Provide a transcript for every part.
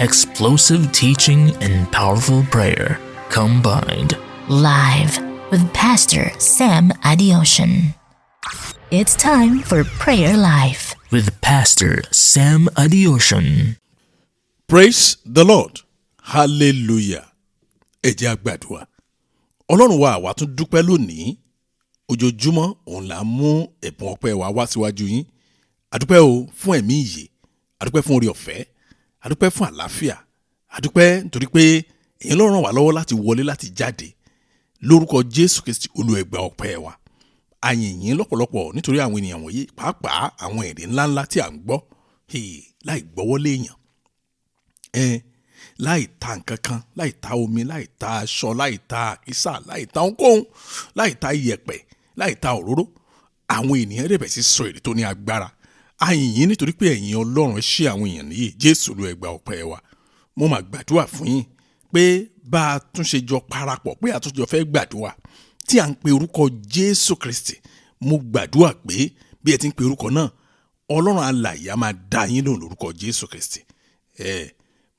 Explosive teaching and powerful prayer combined. Live with Pastor Sam Adeosun. It's time for Prayer Life with Pastor Sam Adeosun. Praise the Lord. Hallelujah. Ẹ jẹ́ a gbàdúrà. Ọlọ́run wa àwa tún dúpẹ́ lónìí. Ojoojúmọ́ òun là ń mú ẹ̀bùn ọpẹ́ wa wá síwájú yín. Àdúpẹ́ o fún ẹ̀mí ìyè. Àdúpẹ́ fún oore ọ̀fẹ́. Àdúpẹ́ fún àlàáfíà. Àdúpẹ́ nítorí pé èyí ló ràn wá lọ́wọ́ láti wọlé láti jáde. Lórúkọ Jésù Kristi Olúwa gba ọpẹ́ wa. A yìn yín lọ́pọ̀lọpọ̀ nítorí àwọn ènìyàn wọ̀nyí pàápàá àwọn èrè ńláńlá tí à ń gbọ́. Láì gbọ́wọ́lé èèyàn. Láì ta nǹkan kan, láì ta omi, láì ta aṣọ, láì ta àkísà, láì ta ohunkóhun, láì ta iyẹ̀pẹ̀, láì ta òróró. Àwọn ènìyàn rẹ̀ bẹ̀ sí sọ èrè tó ní agbára. A yìn yín nítorí pé ẹ̀yin Ọlọ́run ẹ ṣe àwọn èèyàn níyì. Jésù ló ẹ gba ọpẹ́ wa. Mo máa gbàdúrà fún yín pé bá a tún ṣe jọ parapọ̀ pé a tún jọ fẹ́ gbàdúrà tí à ń pe orúkọ Jésù Kristi. Mo gbàdúrà pé bí ẹ ti ń pe orúkọ náà, Ọlọ́run alààyè á máa dá yín lóhùn lórúkọ Jésù Kristi.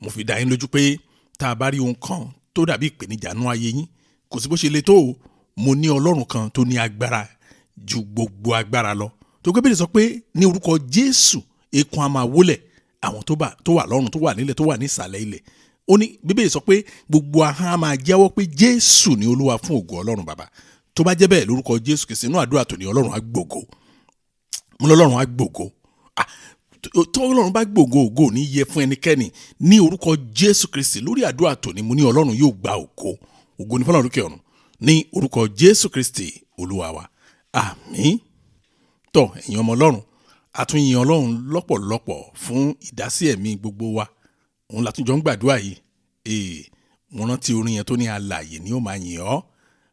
Mo fi dá yín lójú pé tá a bá rí ohun kan tó dàbí ìpèníjà nú ayé yín, kò sí bó ṣe le tó o, mo ní Ọlọ́run kan tó ní agbára ju gbogbo agbára lọ. Tó gbé bẹ́ẹ̀ sọ pé ní orúkọ Jésù eékún á máa wólẹ̀, àwọn tó wà lọ́run, tó wà nílẹ̀, tó wà nísàlẹ̀ ilẹ̀. Ó ní Bíbélì sọ pé gbogbo ahọ́n á máa jẹ́wọ́ pé Jésù ni Olúwa fún ògo Ọlọ́run Bàbá. Tó bá jẹ́ bẹ́ẹ̀ lórúkọ Jésù Kristi inú àdúrà tó ní Ọlọ́run á gbògo. Mo ní Ọlọ́run á gbògo. Tó Ọlọ́run bá gbògo ògo ní yẹ fún ẹnikẹ́ni ní orúkọ Jésù Kristi lórí àdúrà tòní mo ní Ọlọ́run yóò gba ògo ní fọ́nà lókè ọ̀run ní orúkọ Jésù Kristi Olúwa wa. Àmín. Tọ́ ẹ̀yin ọmọ Ọlọ́run, a tún yin Ọlọ́run lọ́pọ̀lọpọ̀ fún ìdásí ẹ̀mí gbogbo wa. Òun la tún jọ ń gbàdúrà yìí. Mo rántí orin yẹn tó ní alààyè ni ó máa yìn ọ́.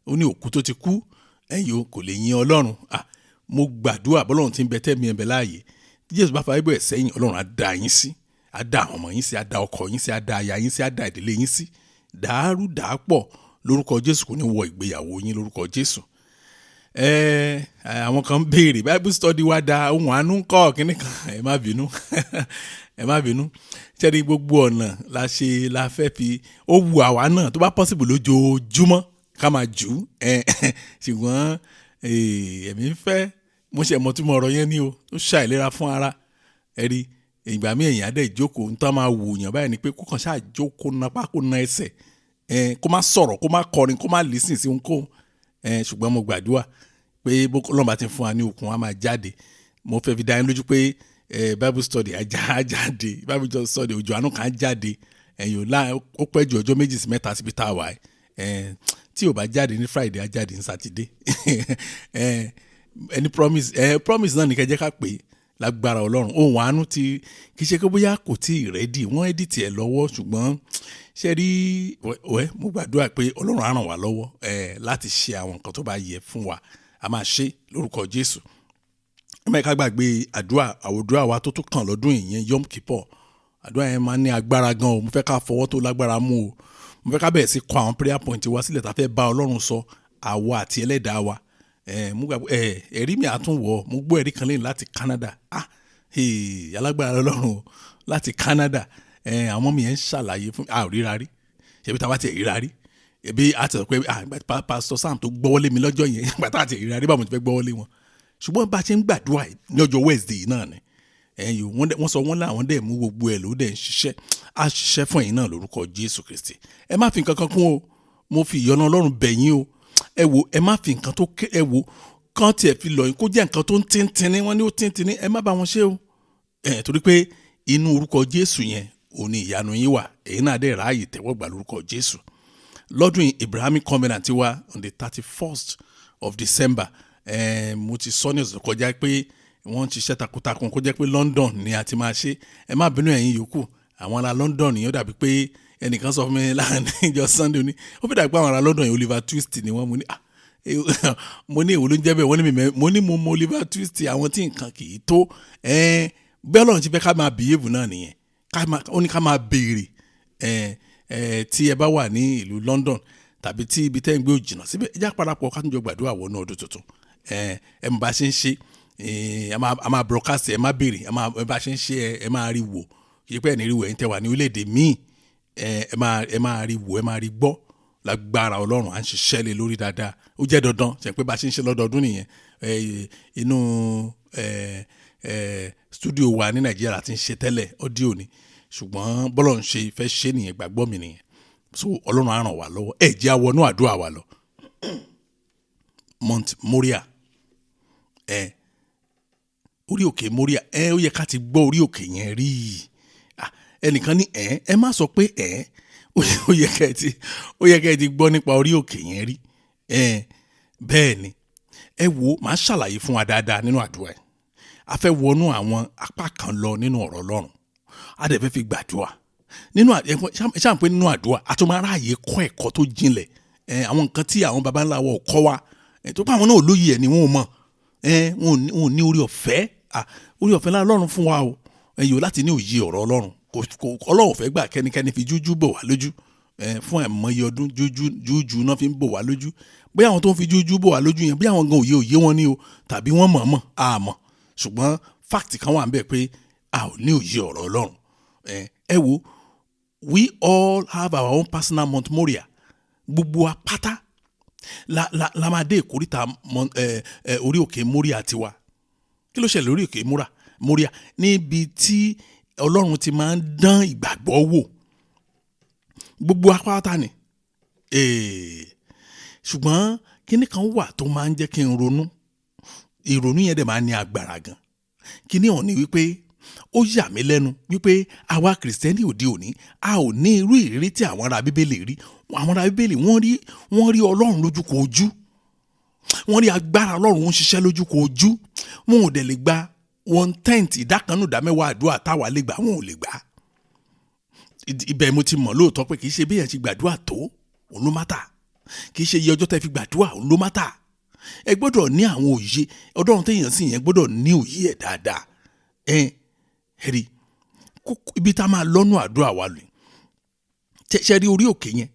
Ó ní òkú tó ti kú ẹ̀yin kò lè yin Ọlọ́run. Mo gbàdúrà bọ́lọ́run ti ń bẹ tẹ́mi ẹ̀ bẹ láàyè. Jésù bá fàáyé bẹ̀rẹ̀ sẹ́yìn Ọlọ́run á dá yín sí, á dá àwọn ọmọ yín sí, á dá ọkọ yín sí, á dá aya yín sí, á dá ìdílé yín sí. Dàárú dàápọ̀ lórúkọ Jésù kò ní wọ ìgbéyàwó yín lórúkọ Jésù. Àwọn kan ń béèrè Bible study wa da ohun àánú ń kọ́ kíní kan. Ẹ má bínú. Ẹ má bínú. Ṣẹ́ni gbogbo ọ̀nà la fẹ́ fi ó wu àwa náà tó bá possible lójoojúmọ́ ká máa jù. Ṣùgbọ́n ẹ̀mí ń fẹ́ mo ṣe mọ̀ tí mo ọ̀rọ̀ yẹn ní o ó ṣàìlera fún ara ẹ̀rí ìgbà mí èèyàn adé ìjókòó ń tán máa wù yàn báyìí ni pé kó kàn ṣáà jókòó napá kó na ẹsẹ̀ kó má sọ̀rọ̀ kó má kọrin kó má listen sí ohunkóhun ṣùgbọ́n mo gbàdúrà pé Ọlọ́run ti fún wa ní okun á máa jáde. Mo fẹ́ fi dá yín lójú pé Bible study á jáde, Bible study òjò àánú kan á jáde ó pẹ́ ju ọjọ́ 2 sí 3 síbi tá a wà tí ò bá jáde ní Friday á jáde ní Saturday. Any promise náà ní kẹjẹ́ ká pè lágbára Ọlọ́run. Ohun àánú ti kì í ṣe pé bóyá kò tí ì rẹ́dì wọ́n edit ẹ̀ lọ́wọ́ ṣùgbọ́n ṣe rí mo gbàdúrà pé Ọlọ́run á ràn wá lọ́wọ́ láti ṣe àwọn nǹkan tó bá yẹ fún wa a máa ṣe lórúkọ Jésù. Ká gbàgbé àdúrà wa tó tún kàn lọ́dún ìyẹn Yom Kippur. Àdúrà yẹn máa ní agbára gan o. Mo fẹ́ ká fọwọ́ tó lágbára mú o. Mo fẹ́ ká bẹ̀rẹ̀ sí kọ àwọn prayer point wa sílẹ̀ tá a fẹ́ bá Ọlọ́run sọ àwa àti ẹlẹ́dàá wa. Ẹ̀rí mi àtúnwọ̀ mo gbọ́ ẹ̀rí kan lẹ́yìn láti Canada. Alágbára Ọlọ́run láti Canada. Àwọn mi yẹn ń ṣàlàyé fún a ò ríra rí ṣebí tá a bá ti ríra rí ẹbí a ti sọ pé Pastor Sam tó gbọ́wọ́lé mi lọ́jọ́ yẹn ìgbà tá a ti ríra rí báwo ti fẹ́ gbọ́wọ́lé wọn. Ṣùgbọ́n bá a ṣe ń gbàdúrà ní ọjọ́ Wednesday náà ni wọ́n sọ wọ́n láwọn dẹ̀ mú gbogbo ẹ̀ ló dẹ̀ ń ṣiṣẹ́ a ṣiṣẹ́ fún ẹ̀yin náà lórúkọ Jésù Kristi. Ẹ má fi nǹkan kan kún o, mo fi ìyọ́nú Ọlọ́run bẹ̀ yín o. Ẹ má fi nǹkan tó kán tiẹ̀ fi lọ yín kó jẹ́ nǹkan tó ń tíntínní wọ́n ní ó tíntínní ẹ má bá wọn ṣe o. Torí pé inú orúkọ Jésù yẹn ò ní ìyanu yín wà èyí náà dẹ̀ ráàyè tẹ́wọ́gbà lórúkọ Jésù. Lọ́dún Abrahamic covenant wa on the 31st of December mo ti sọ ní ọ̀sẹ̀ kọjá pé wọ́n ti ṣe takuntakun kó jẹ́ pé London ni a ti máa ṣe. Ẹ má bínú ẹ̀yin yòókù àwọn ará London yẹn ó dàbí pé ẹnìkan sọ fún mi láàrin ìjọ Sunday ní ó fi dàgbà àwọn ará London yẹn Oliver Twist ni wọ́n mo ní èwo ló ń jẹ́ bẹ́ẹ̀ mo ní mo mọ Oliver Twist àwọn tí nǹkan kì í tó bẹ́ẹ̀ Ọlọ́run ti fẹ́ ká máa behave náà nìyẹn ó ní ká máa béèrè tí ẹ bá wà ní ìlú London tàbí tí ibi tẹ́ ń gbé òjìnà síbẹ̀ ẹ já parapọ̀ ká tún jọ gbàdúrà wọnú ọdún tuntun ẹ mọ̀ bá ṣe ń ṣe a máa broadcast ẹ máa béèrè ẹ bá ṣe ń ṣe ẹ máa rí wò kì í pẹ́ ní rí wò ẹ̀yin tẹ́ wà ní orílẹ̀-èdè míì ẹ máa rí wò ẹ máa rí gbọ́ lágbára Ọlọ́run à ń ṣiṣẹ́ lé lórí dáadáa ó jẹ́ dandan ṣe pé bá a ṣe ń ṣe lọ́dọọdún nìyẹn inú studio wa ní Nàìjíríà láti ń ṣe tẹ́lẹ̀ audio ni ṣùgbọ́n bọ́lọ̀ ń ṣe fẹ́ ṣe nìyẹn gbàgbọ́ mi nìyẹn so Ọlọ́run á ràn wá lọ́wọ́ ẹ jẹ́ àwọnú àdúrà wa lọ Mount Moriah orí òkè Moriah ó yẹ ká ti gbọ́ orí òkè yẹn rí ẹnìkan ní ẹ má sọ pé ó yẹ ká ẹ ti gbọ́ nípa orí òkè yẹn rí bẹ́ẹ̀ ni ẹ wo màá ṣàlàyé fún wa dáadáa nínú àdúrà yìí a fẹ́ wọnú àwọn apá kan lọ nínú ọ̀rọ̀ Ọlọ́run a dẹ̀ fẹ́ fi gbàdúrà nínú ṣàǹpé nínú àdúrà a tún máa ráàyè kọ́ ẹ̀kọ́ tó jinlẹ̀ àwọn nǹkan tí àwọn baba ńlá wa ò kọ́ wa tó pa àwọn náà lóye ẹ̀ ni wọ́n mọ̀ wọn ò ní orí ọ̀fẹ́ lára Ọlọ́run fún wa o ẹ̀yọ́ láti ní òye ọ̀rọ̀ Ọlọ́run Ọlọ́run fẹ́ gbà kẹ́nikẹ́ni fi jújú bò wá lójú fún àìmọye ọdún jújú náà fi ń bò wá lójú bóyá àwọn tó ń fi jújú bò wá lójú yẹn bóyá àwọn gan òye wọn ni o tàbí wọ́n mọ̀ àmọ́ ṣùgbọ́n fact kan wà ń bẹ pé a ò ní òye ọ̀rọ̀ Ọlọ́run ẹ wo we all have our own personal Mount Moriah gbogbo apáta la máa dé ìkórìtà orí òkè Moriah tiwa kí ló ṣẹlẹ̀ lórí òkè Moriah níbi tí Ọlọ́run ti máa ń dán ìgbàgbọ́ wò gbogbo apáta ni ṣùgbọ́n kíní kan wà tó máa ń jẹ́ kí n ronú ìrònú yẹn dẹ̀ máa ń ní agbára gan kíní ọ̀hún ni wípé ó yà mí lẹ́nu wípé àwa kìrìsìtẹ́nì òde òní a ò ní irú ìrírí tí àwọn ará bíbélì rí àwọn ará bíbélì wọ́n rí Ọlọ́run lójú kò ojú wọ́n rí agbára Ọlọ́run ń ṣiṣẹ́ lójú kò ojú wọn ò dẹ̀ lè gba 1/10 ìdákanú ìdámẹ́wàá àdúrà táwa lè gbà wọn ò lè gbà ibẹ̀ mo ti mọ̀ lóòótọ́ pé kì í ṣe bí èèyàn ti gbàdúrà tó òun ló mátà kì í ṣe iye ọjọ́ tẹ́ fi gbàdúrà òun ló mátà ẹ gbọ́dọ̀ ní àwọn òye Ọlọ́run téèyàn sì yẹn gbọ́dọ̀ ní òye ẹ̀ dáadáa rí ibi tá a máa lọ́nù àdúrà wa lò ṣe rí orí òkè yẹn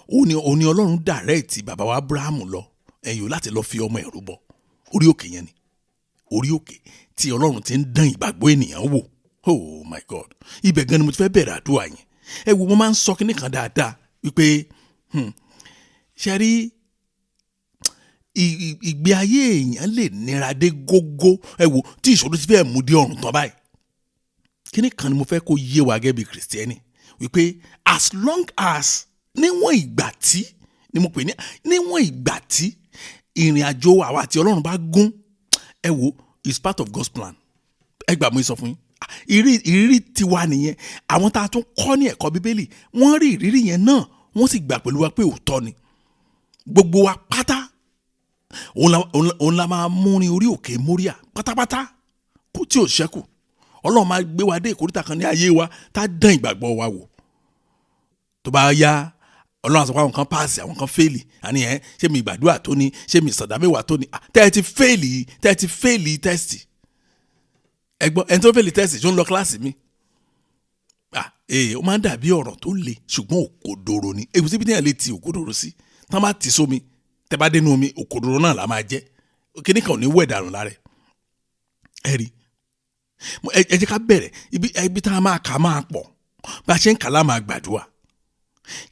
òun ni Ọlọ́run dàrẹ́ẹ̀tì bàbá wa Abrahamu lọ ẹ̀yìn láti lọ fi ọmọ ẹ̀rú bọ orí òkè yẹn ni orí òkè tí Ọlọ́run ti ń dán ìgbàgbọ́ ènìyàn wò oh my God ibẹ̀ gan ni mo ti fẹ́ bẹ̀rẹ̀ àdúrà yẹn ẹ wo mo máa ń sọ kíní kan dáadáa wípé ṣe rí ìgbé ayé èèyàn lè nira dé gógó ẹ wo tí ìṣòro ti fẹ́ mú dé ọ̀run tán báyìí kíní kan ni mo fẹ́ kó yé wa gẹ́gẹ́ bí kìrìsìtẹ́nì wípé as long as níwọ̀n ìgbà tí ni mo pè ní níwọ̀n ìgbà tí ìrìn àjò àwa àti Ọlọ́run bá gún ẹ wo is part of God's plan ẹ gbà mo sọ fún yín ìrírí tiwa nìyẹn àwọn tá a tún kọ́ ní ẹ̀kọ́ bíbélì wọ́n rí ìrírí yẹn náà wọ́n sì gbà pẹ̀lú wa pé òótọ́ ni gbogbo wa pátá òun la máa mú ní orí òkè Moriah pátápátá kó tí ò ṣẹ́kù Ọlọ́run máa gbé wa dé ìkórìtà kan ní ayé wa tá a dán ìgbàgbọ́ wa wò tó bá yá Ọlọ́run àti àwọn kan páàsì àwọn kan fẹ́ẹ̀lì àní ṣé mi ìgbàdúrà tó ní ṣé mi ìsọ̀dámẹ́wàá tó ní tẹ́ ẹ ti fẹ́ẹ̀lì tẹ́sítì ẹgbọ́n ẹni tó fẹ́ẹ̀lì tẹ́sítì tó ń lọ kíláàsì mi ó máa ń dàbí ọ̀rọ̀ tó le ṣùgbọ́n òkodoro ni ewu síbi téèyàn lè ti òkodoro sí tá a máa ti sómi tẹ́ bá dénú omi òkodoro náà la máa jẹ́ kíní kan ò ní wẹ̀ dànù lára ẹ rí ẹ jẹ́ ká bẹ̀rẹ̀ ibi tá a máa kà máa pọ̀ bá a ṣe ń kà lá máa gbàdúrà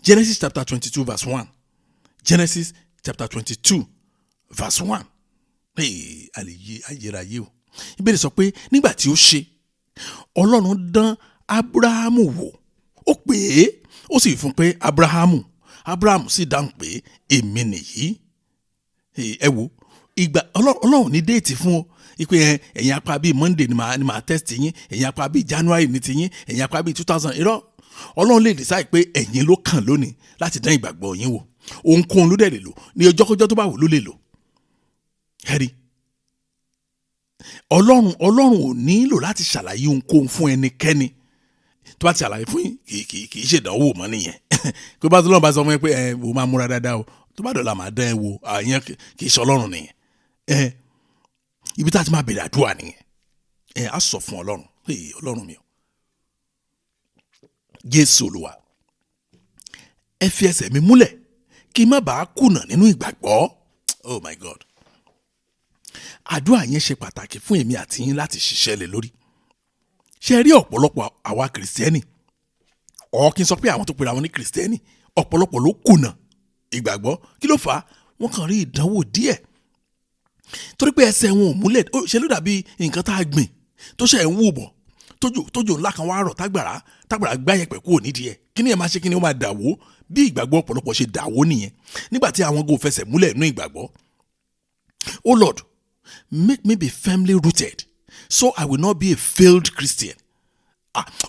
Genesis chapter 22 verse 1 Genesis chapter 22 verse 1 ayérayé o ìbéèrè sọ pé nígbà tí ó ṣe Ọlọ́run dán Abrahamu wò ó pè é ó sì fún pé Abrahamu sì dáhùn pé èmi nìyí ẹ wo ìgbà Ọlọ́run ní déètì fún o ìpè ẹ̀yin apá bíi Monday ni màá test yín ẹ̀yin apá bíi January ní ti yín ẹ̀yin apá bíi 2000 irọ́ Ọlọ́run lè decide pé ẹ̀yin ló kàn lónìí láti dán ìgbàgbọ́ yín wò ohunkóhun ló dẹ̀ lè lò ní ọjọ́kọ́jọ́ tó bá wù ló lè lò ẹ̀rí Ọlọ́run ò nílò láti ṣàlàyé ohunkóhun fún ẹnikẹ́ni tó bá ti ṣàlàyé fún yín kì í ṣèdánwò mọ́ nìyẹn kó bá tó lọ́n bá sọ fún yín pé wò máa múra dáadáa o tó bá dọ̀la máa dán ẹ wò àyẹn kì í ṣe Ọlọ́run nìyẹn ibi tá a ti máa bèrè àdúrà nìyẹn á sọ fún Ọlọ́run Ọlọ́run mi o Jésù Olúwa ẹ fi ẹsẹ̀ mi múlẹ̀ kí n má bàa kùnà nínú ìgbàgbọ́ oh my God àdúrà yẹn ṣe pàtàkì fún èmi àti yín láti ṣiṣẹ́ lé lórí ṣe rí ọ̀pọ̀lọpọ̀ àwa kìrìsìtẹ́nì kí n sọ pé àwọn tó pera wọn ní kìrìsìtẹ́nì ọ̀pọ̀lọpọ̀ ló kùnà ìgbàgbọ́. Kí ló fà á? Wọ́n kàn rí ìdánwò díẹ̀ torí pé ẹsẹ̀ wọn ò múlẹ̀. Ṣe ló dàbí nǹkan tá a gbìn tó ṣe ń wò bọ̀ tójò ńlá kan wá rọ̀ tágbàrá gbá yẹpẹ̀ kúrò nídìí ẹ̀. Kí ni ẹ máa ṣe? Kí ni ó máa dàwó? Bí ìgbàgbọ́ ọ̀pọ̀lọpọ̀ ṣe dàwó nìyẹn nígbà tí àwọn gò fẹsẹ̀ múlẹ̀ nínú ìgbàgbọ́. Oh Lord, make me be firmly rooted so I will not be a failed Christian.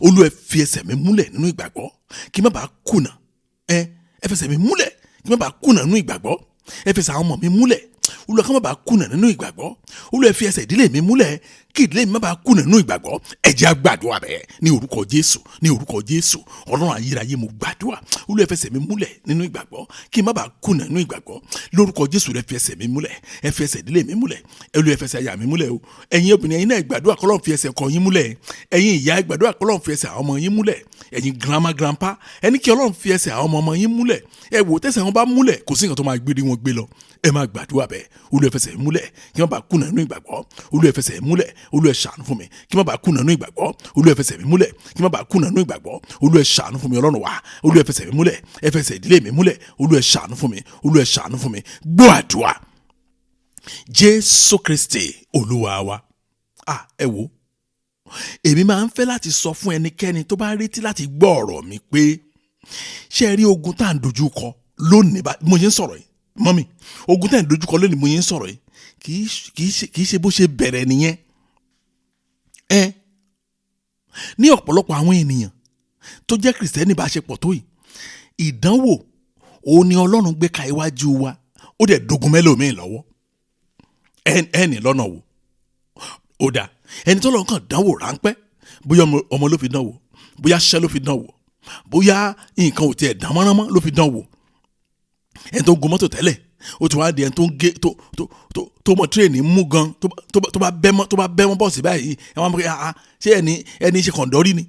Olúwa ẹ fi ẹsẹ̀ mi múlẹ̀ nínú ìgbàgbọ́ kí n má bàa kùnà. Ẹ fẹsẹ̀ mi múlẹ̀ kí n má bàa kùnà nínú ìgbàgbọ́. Ẹ fẹsẹ̀ àwọn ọmọ mi múlẹ̀. Olúwa kí n má bàa kùnà nínú ìgbàgbọ́. Olúwa ẹ fi ẹsẹ̀ ìdílé mi múlẹ̀ kí ìdílé mi má bàa kùnà nínú ìgbàgbọ́. Ẹ jẹ́ á gbàdúrà bẹ́ẹ̀ ní orúkọ Jésù, ní orúkọ Jésù. Ọlọ́run ayérayé mo gbàdúrà. Olúwa ẹ fẹsẹ̀ mi múlẹ̀ nínú ìgbàgbọ́ kí n má bàa kùnà nínú ìgbàgbọ́. Lórúkọ Jésù ẹ fi ẹsẹ̀ mi múlẹ̀. Ẹ fi ẹsẹ̀ ìdílé mi múlẹ̀. Olúwa ẹ fẹsẹ̀ aya mi múlẹ̀ o. Ẹ̀yin obìnrin ẹ̀yin náà gbàdúrà k'Ọlọ́run fi ẹsẹ̀ ọkọ yín múlẹ̀. Ẹ̀yin ìyá gbàdúrà k'Ọlọ́run fi ẹsẹ̀ àwọn ọmọ yín múlẹ̀. Ẹ̀yin grandma grandpa ẹni kí Ọlọ́run fi ẹsẹ̀ àwọn ọmọ yín múlẹ̀. Ẹ wò tẹ́sẹ̀ wọn bá múlẹ̀ kò sí nǹkan tó máa gbé wọn gbé lọ. Ẹ máa gbàdúrà bẹ́ẹ̀. Olúwa ẹ fẹsẹ̀ mi múlẹ̀ kí n má bàa kùnà nínú ìgbàgbọ́. Olúwa ẹ fẹsẹ̀ mi múlẹ̀. Olúwa ẹ ṣàánú fún mi kí n má bàa kùnà nínú ìgbàgbọ́. Olúwa ẹ fẹsẹ̀ mi múlẹ̀ kí n má bàa kùnà nínú ìgbàgbọ́. Olúwa ẹ ṣàánú fún mi Ọlọ́run wa. Olúwa ẹ fẹsẹ̀ mi múlẹ̀. Ẹ fẹsẹ̀ ìdílé mi múlẹ̀. Olúwa ẹ ṣàánú fún mi. Olúwa ẹ ṣàánú fún mi. Gbọ́ àdúrà. Jésù Kristi Olúwa wa. Ẹ wo, èmi máa ń fẹ́ láti sọ fún ẹnikẹ́ni tó bá retí láti gbọ́ ọ̀rọ̀ mi pé ṣé ẹ rí ogun tá à ń dojú kọ lónìí mo yẹn ń sọ̀rọ̀ yìí mọ́mì, ogun tá à ń dojú kọ lónìí mo yẹn ń sọ̀rọ̀ yìí kì í ṣe bó ṣe bẹ̀rẹ̀ nìyẹn. Ní ọ̀pọ̀lọpọ̀ àwọn ènìyàn tó jẹ́ kìrìsìtẹ́nì bá ṣe pọ̀ tó yìí, ìdánwò òun ni Ọlọ́run gbé ka iwájú wa ó dẹ̀ dogun mẹ́lòmíì lọ́wọ́. Ẹni lọ́nà wo ó dáa, ẹni tó lọ́n kàn dánwò ráńpẹ́, bóyá ọmọ ló fi dánwò, bóyá ṣẹ́ ló fi dánwò, bóyá nǹkan ò tiẹ̀ dán mọ́rán mọ́ ló fi dánwò. Ẹni tó gun mọ́tò tẹ́lẹ̀ ó ti wá di ẹni tó ń gé tó mọ tírèènì mú gan tó bá bẹ́ mọ́ bọ́ọ̀sì báyìí ẹ wọ́n mọ̀ pé ṣé ẹni ṣe kọ̀ǹdọ́rí ni.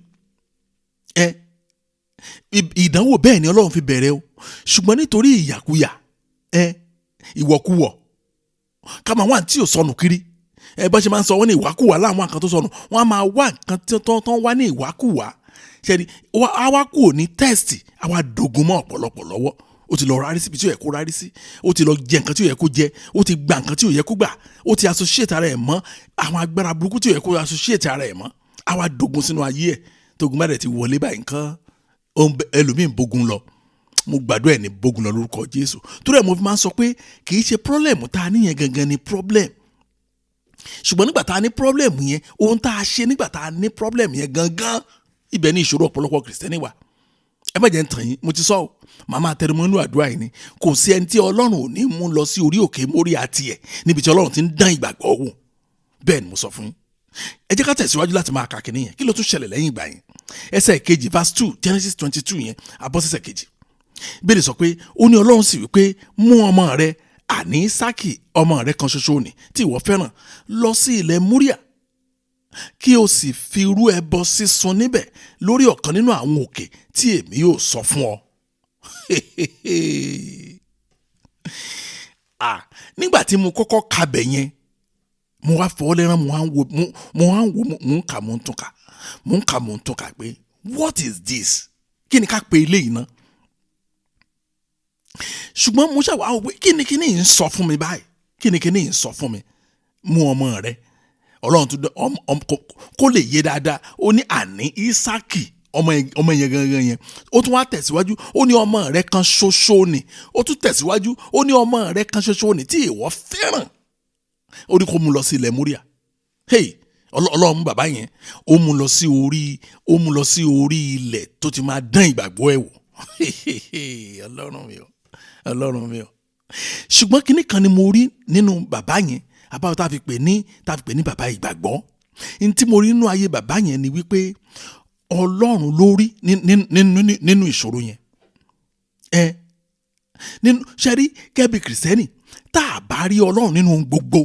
Ìdánwò bẹ́ẹ̀ ni Ọlọ́run fi bẹ̀rẹ̀ o, ṣùgbọ́n nítorí ìyàkuyà ìwọ̀kuwọ̀ ká máa wá tí ò sọnù kiri. Bá ṣe máa ń sọ wọ́n ní ìwákùwà láwọn nǹkan tó sọnù, wọ́n á máa wá nǹkan tó wá ní ìwákùwà. Ṣẹ́ni àwa kù ní tẹ́sítì àwa dògùn mọ́ ọ̀pọ̀lọpọ̀ lọ́wọ́. Ó ti lọ rárí síbi tí ó yẹ kó rárí sí, ó ti lọ jẹ nǹkan tí ó yẹ kó jẹ, ó ti gba nǹkan tí ó yẹ kó gbà, ó ti associate ara ẹ̀ mọ́ àwọn agbára burúkú tí ó yẹ kó associate ara ẹ̀ mọ́. Àwa dògùn sínú ayé ẹ̀, tógun bá dẹ̀ ti wọlé báyìí nǹkan ẹlòmíì ń bógun lọ. Mo gbàdúrà ẹ̀ ní bógun lọ lórúkọ Jésù. Torí ẹ̀ mo fi máa ń sọ pé kì í ṣe problem tá a níyẹn gangan ni problem. Ṣùgbọ́n nígbà tá a ní problem yẹn, ohun tá a ṣe nígbà tá a ní problem yẹn gangan, ibẹ̀ ni ìṣòro ọ̀pọ̀lọpọ̀ kìrìsìtẹ́nì wà. Ẹ má jẹ́ ń tàn yín, mo ti sọ ọ́, màmá tẹnumọ́ inú àdúrà yìí ni kò sí ẹni tí Ọlọ́run ò ní mú lọ sí orí òkè Moriah tiẹ̀ níbi tí Ọlọ́run ti ń dán ìgbàgbọ́ wò. Bẹ́ẹ̀ ni mo sọ fún yín. Ẹ jẹ́ ká tẹ̀síwájú láti máa kà kíní yẹn. Kí ló tún ṣẹlẹ̀ lẹ́yìn ìgbà yẹn? Ẹsẹ̀ kejì verse 2 Genesis 22 yẹn abọ́sẹ̀sẹ̀ kejì. Bẹ́ẹ̀ sọ pé ó ní Ọlọ́run sì wí pé mú ọmọ rẹ àní Ísákì ọmọ rẹ kan ṣoṣo ni tí ìwọ fẹ́ràn lọ sí ilẹ̀ Moriah kí o sì fi rú ẹbọ sísun níbẹ̀ lórí ọ̀kan nínú àwọn òkè tí èmi yóò sọ fún ọ. Nígbà tí mo kọ́kọ́ kabẹ̀ yẹn, mo wá fọwọ́ lẹ́rán mo ń kà mo ń tún kà pé what is this? Kí ni ká pe eléyìí náà? Ṣùgbọ́n mo ṣàwá wò pé kí ni kíní yìí ń sọ fún mi báyìí? Kí ni kíní yìí ń sọ fún mi? Mú ọmọ rẹ. Ọlọ́run tún kó lè yé dáadáa, ó ní àní Ísákì ọmọ yẹn gangan yẹn. Ó tún wá tẹ̀síwájú, ó ní ọmọ rẹ kan ṣoṣo ni. Ó tún tẹ̀síwájú, ó ní ọmọ rẹ kan ṣoṣo ni tí ìwọ fẹ́ràn. Ó ní kó mú lọ sí ilẹ̀ Moriah. Ọlọ́run bàbá yẹn ó mú lọ sí orí ilẹ̀ tó ti máa dán ìgbàgbọ́ ẹ̀ wò. Ọlọ́run mi o. Ṣùgbọ́n kinní kan ni mo rí nínú bàbá yẹn, àbáwọ̀ tá a fi pè ní bàbá ìgbàgbọ́. Ní tí mo rí nínú ayé bàbá yẹn ni wípé Ọlọ́run ló rí nínú ìṣòro yẹn. Ṣe rí kẹ́bí kìrìsìtẹ́nì tá a bá rí Ọlọ́run nínú ohun gbogbo,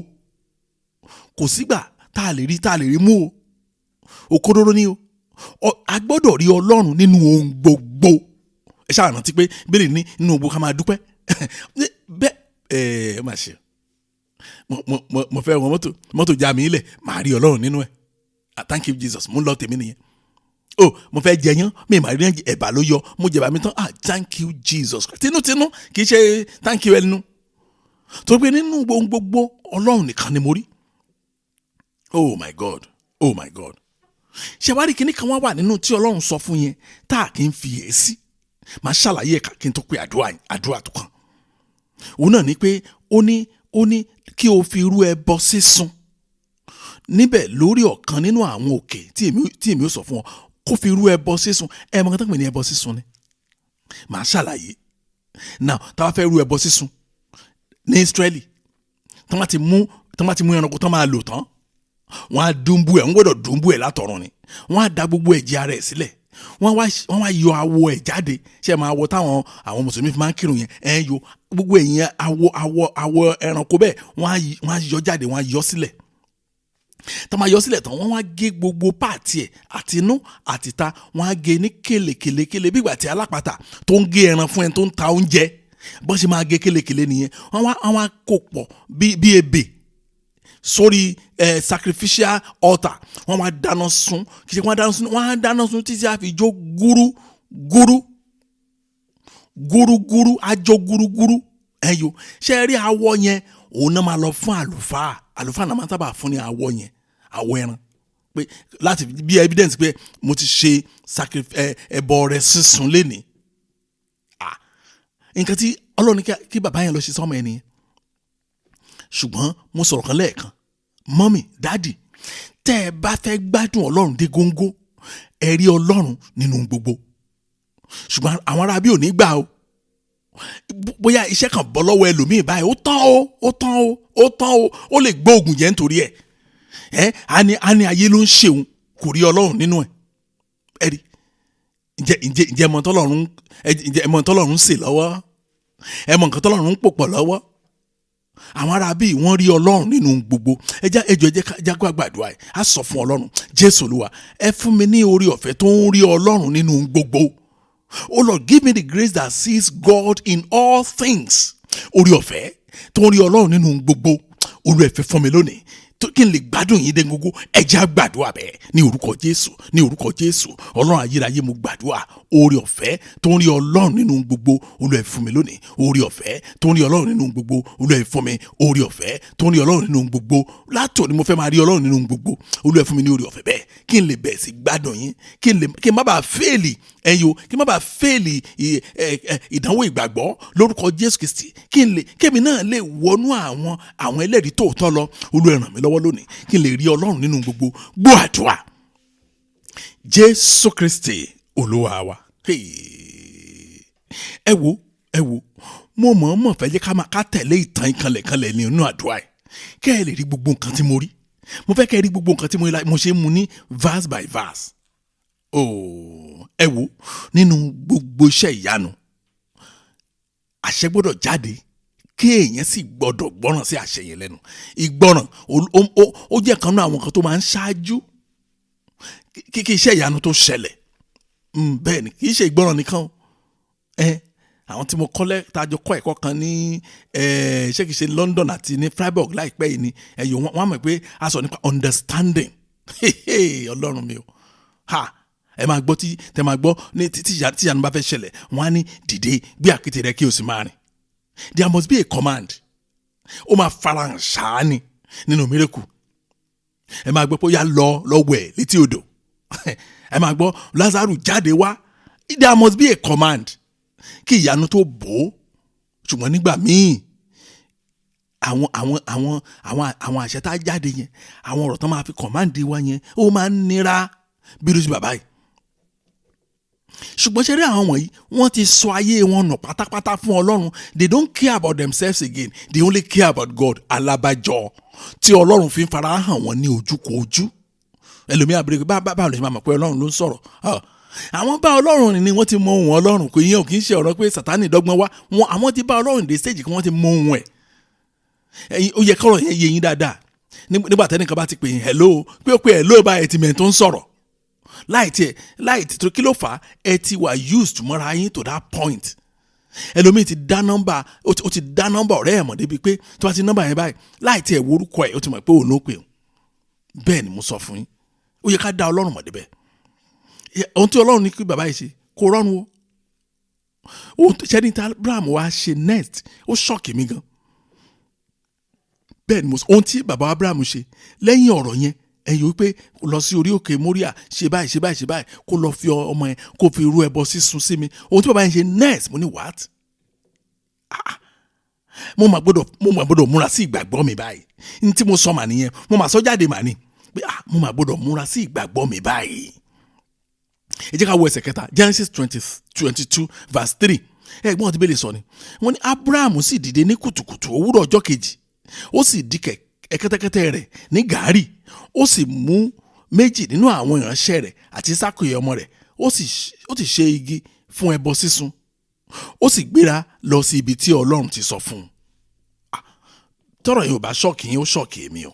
kò sígbà tá a lè rí mú o. Òkodoro ni o. A gbọ́dọ̀ rí Ọlọ́run nínú ohun gbogbo. Ẹ ṣáà rántí pé bẹ́ẹ̀ ni nínú ohun gbogbo ká máa dúpẹ́. Bẹ́ẹ̀ máa ṣe. Mo fẹ́ wọn mọ́tò já mi ilẹ̀, màá rí Ọlọ́run nínú ẹ̀. thank you Jesus, mo lọ tèmi nìyẹn. Mo fẹ́ jẹyán mi mà rí ẹ̀bà ló yọ, mo jẹ̀bà mi tán, thank you Jesus, tinútinú kì í ṣe thank you ẹnu. Torí pé nínú gbogbo Ọlọ́run nìkan ni mo rí. Oh my God. Ṣé wá rí kíní kan wá wà nínú tí Ọlọ́run sọ fún yẹn tá a kì í fi yè sí. Màá ṣàlàyé ẹ̀ka kí n tó pé àdúrà tó kàn. Òun náà ni pé ó ní kí o fi irú ẹbọ sísun níbẹ̀ lórí ọ̀kan nínú àwọn òkè tí èmi ó sọ fún ọ, kó fi irú ẹbọ sísun. Ẹ mọ̀ nǹkan tó ń pè ní ẹbọ sísun ni. Màá ṣàlàyé. Now tá a bá fẹ́ irú ẹbọ sísun ní Ísírẹ́lì, tán bá ti mú ẹranko tán máa lò tán, wọ́n á dùnbù ẹ̀, wọ́n gbọ́dọ̀ dùnbù ẹ̀ látọ̀run ni. Wọ́n á da gbogbo ẹ̀jẹ̀ ara ẹ̀ sílẹ̀. Wọ́n wá yọ awọ ẹ̀ jáde. Ṣé ẹ máa wọ táwọn àwọn mùsùlùmí fi máa ń kírun yẹn? Yọ gbogbo ẹ̀yìn awọ ẹranko bẹ́ẹ̀, wọ́n á yọ jáde, wọ́n á yọ sílẹ̀. Tá máa yọ sílẹ̀ tán, wọ́n wá gé gbogbo páàtì ẹ̀ àti inú àti ta, wọ́n á gé ní kélekèlekèle bí ìgbà tí alápàtà tó ń gé ẹran fún ẹni tó ń ta oúnjẹ bọ́n ṣe máa gé kélekèle nìyẹn. Wọ́n wá kó pọ̀ bí ebè sórí sacrificial altar. Wọ́n wá dáná sun, kì í ṣe wọ́n á dáná sun títí a fi jó gúrú àjọ gúrúgúrú. Ṣé ẹ rí awọ yẹn? Òun náà máa lọ fún àlùfáà náà máa sábà fún ní awọ yẹn, awọ ẹran, pé láti bí evidence pé mo ti ṣe ẹbọ rẹ sísun lénìí. Nǹkan tí Ọlọ́run kí bàbá yẹn lọ ṣe sọ́mọ ẹ nìyẹn. Ṣùgbọ́n mo sọ̀rọ̀ kan lẹ́ẹ̀kan, mọ́mì dáàdì, tẹ́ ẹ bá fẹ́ gbádùn Ọlọ́run dé góńgó, ẹ rí Ọlọ́run nínú gbogbo. Ṣùgbọ́n àwọn ará bí ò ní gbà o. Bóyá iṣẹ́ kan bọ́ lọ́wọ́ ẹlòmíì báyìí, ó tán o, ó lè gbọ́ ògùn yẹn nítorí ẹ̀. A ní ayé ló ń ṣeun, kò rí Ọlọ́run nínú ẹ̀. Ẹ rí, ǹjẹ́ ẹ mọ̀ tọ́lọ́run ń sè lọ́wọ́? Ẹ mọ̀ nǹkan tọ́lọ́run ń pòpọ̀ lọ́wọ́? Àwọn ará bíi wọ́n rí Ọlọ́run nínú gbogbo. ẹ jẹ́ kó gbàdúrà ẹ̀. A sọ fún Ọlọ́run, Jésù Olúwa, ẹ fún mi ní orí ọ̀fẹ́ tó ń rí Ọlọ́run nínú gbogbo. Oh Lord, give me the grace that sees God in all things. Orí ọ̀fẹ́ tó ń rí Ọlọ́run nínú gbogbo. Olúwa ẹ fi fún mi lónìí kí n lè gbádùn yín dé gbogbo. Ẹ jẹ́ á gbàdúrà bẹ́ẹ̀ ní orúkọ Jésù. Ọlọ́run ayérayé, mo gbàdúrà orí ọ̀fẹ́ tó ń rí Ọlọ́run nínú gbogbo. Olúwa ẹ fún mi lónìí orí ọ̀fẹ́ tó ń rí Ọlọ́run nínú gbogbo. Olúwa ẹ fún mi orí ọ̀fẹ́ tó ń rí Ọlọ́run nínú gbogbo. Látòní mo fẹ́ máa rí Ọlọ́run nínú gbogbo. Olúwa ẹ fún mi ní orí ọ̀fẹ́ bẹ́ẹ̀ kí n lè bẹ̀rẹ̀ sí gbádùn yín, kí n má bàa fẹ́ẹ̀lì kí n má bàa fẹ́ẹ̀lì ìdánwò ìgbàgbọ́ lórúkọ Jésù Kristi. Kémi náà lè wọnú àwọn ẹlẹ́rìí tòótọ́ lọ. Olúwa ẹ ràn mí lọ́wọ́ lónìí kí n lè rí Ọlọ́run nínú gbogbo. Gbọ́ àdúrà. Jésù Kristi Olúwa wa. Ẹ wo mo mọ̀ fẹ́ jẹ́ ká tẹ̀lé ìtàn ìkànlẹ̀kànlẹ̀ nínú àdúrà yìí kẹ́ ẹ lè rí gbogbo nǹkan tí mo rí. Mo fẹ́ kẹ́ ẹ rí gbogbo nǹkan tí mo ṣe mú ní verse by verse. Ẹ wo nínú gbogbo iṣẹ́ ìyanu àṣẹ gbọ́dọ̀ jáde kí èèyàn sì gbọ́dọ̀ gbọ́ràn sí àṣẹ yẹn lẹ́nu. Ìgbọ́ràn ó jẹ́ kan náà àwọn kan tó máa ń ṣáájú kí iṣẹ́ ìyanu tó ṣẹlẹ̀. Bẹ́ẹ̀ ni kì í ṣe ìgbọ́ràn nìkan. Àwọn tí mo tájọ kọ́ ẹ̀kọ́ kan ní ṣé kìí ṣe London àti ní Freiburg láìpẹ́ yìí ni wọ́n mọ̀ pé a sọ nípa understanding. Ọlọ́run mi o, ẹ máa gbọ́ tẹ máa gbọ́ ní tí ìyanu bá fẹ́ ṣẹlẹ̀, wọ́n á ní dìde gbé àkéte rẹ kí o sì máa rìn. There must be a command. Ó máa farahàn ṣáání nínú miracle. Ẹ máa gbọ́ pé ó yá lọ wẹ̀ létí odò. Ẹ máa gbọ́ Lázárù jáde wá. There must be a command kí ìyanu tó bò ó. Ṣùgbọ́n nígbà míì àwọn àṣẹ tá a jáde yẹn, àwọn ọ̀rọ̀ tó máa fi command wa yẹn, ó máa ń nira bí irú sí bàbá yìí. Ṣùgbọ́n ṣe rí àwọn wọ̀nyí, wọ́n ti sọ ayé wọn nù pátápátá fún Ọlọ́run. They don't care about themselves again. They only care about God. Alábàjọ tí Ọlọ́run fi ń fara hàn wọ́n ní ojúkòójú. Ẹlòmíà bèrè pé báwo lè ṣe máa mọ̀ pé Ọlọ́run ló ń sọ̀rọ̀. Àwọn bá Ọlọ́run ni wọ́n ti mọ ohùn Ọlọ́run. Kò yẹn ò kì í ṣe ọ̀rọ̀ pé Sátánì dọ́gbọ́n wá. Àwọn ti bá Ọlọ́run dé stage kí wọ́n ti mọ ohùn ẹ̀. Ó yẹ kọ́rọ̀ yẹn yé yín dáadáa. Nígbà tẹ́nìkan bá ti pè yín hello, pé ó pé hello báyìí ti mẹ́rin tó ń sọ̀rọ̀. Láì tí tó kí ló fà á, ẹ ti wà used mọ́ra yín to that point. Ẹlòmíì ti dá nọ́mbà ọ̀rẹ́ ẹ̀ mọ̀ débi pé tí wọ́n ti nọ́mbà yẹn báyìí láì tí ẹ̀ worúkọ ẹ̀ ó ti mọ̀ pé òun ló pè ó. Bẹ́ẹ̀ ni mo sọ fún yín. ó yẹ ká dá Ọlọ́run mọ̀ débẹ̀. Ohun tí Ọlọ́run ní kí bàbá yìí ṣe kò rọrùn o. Ohun tó ṣẹ́ni tí Abraham wá ṣe next ó ṣọ́ọ̀kì mi gan. Bẹ́ẹ̀ ni ohun tí bàbá Abraham ṣe lẹ́yìn ọ̀rọ̀ yẹn ẹ̀yìn wípé lọ sí orí òkè Moriah ṣe báyìí kó lọ fi ọmọ yẹn kó fi rú ẹbọ sísun sí mi. Ohun tí bàbá yẹn ṣe next mo ní what? Mo máa gbọ́dọ̀ múra sí ìgbàgbọ́ mi báyìí. Ní tí mo sọ mà nìyẹn, mo máa sọ jáde mà ní pé mo máa gbọ́dọ̀ múra sí ìgbàgbọ́ mi báyìí. Ẹ jẹ́ ká wo ẹsẹ̀ kẹta, Genesis 22 verse 3. Ẹ̀gbọ́n ti bẹ́ẹ̀ sọ ni. Wọ́n ní Abraham sì dìde ní kùtùkùtù òwúrọ̀ ọjọ́ kejì. Ó sì dì kẹ́tẹ́kẹ́tẹ́ rẹ̀ ní gàárì. Ó sì mú méjì nínú àwọn ìránṣẹ́ rẹ̀ àti Ísákì ọmọ rẹ̀. Ó sì ṣe igi fún ẹbọ sísun. Ó sì gbéra lọ sí ibi tí Ọlọ́run ti sọ fún un. Tọ́rọ̀ yìí ò bá ṣọ́ọ̀kì yín ó ṣọ́ọ̀kì èmi o.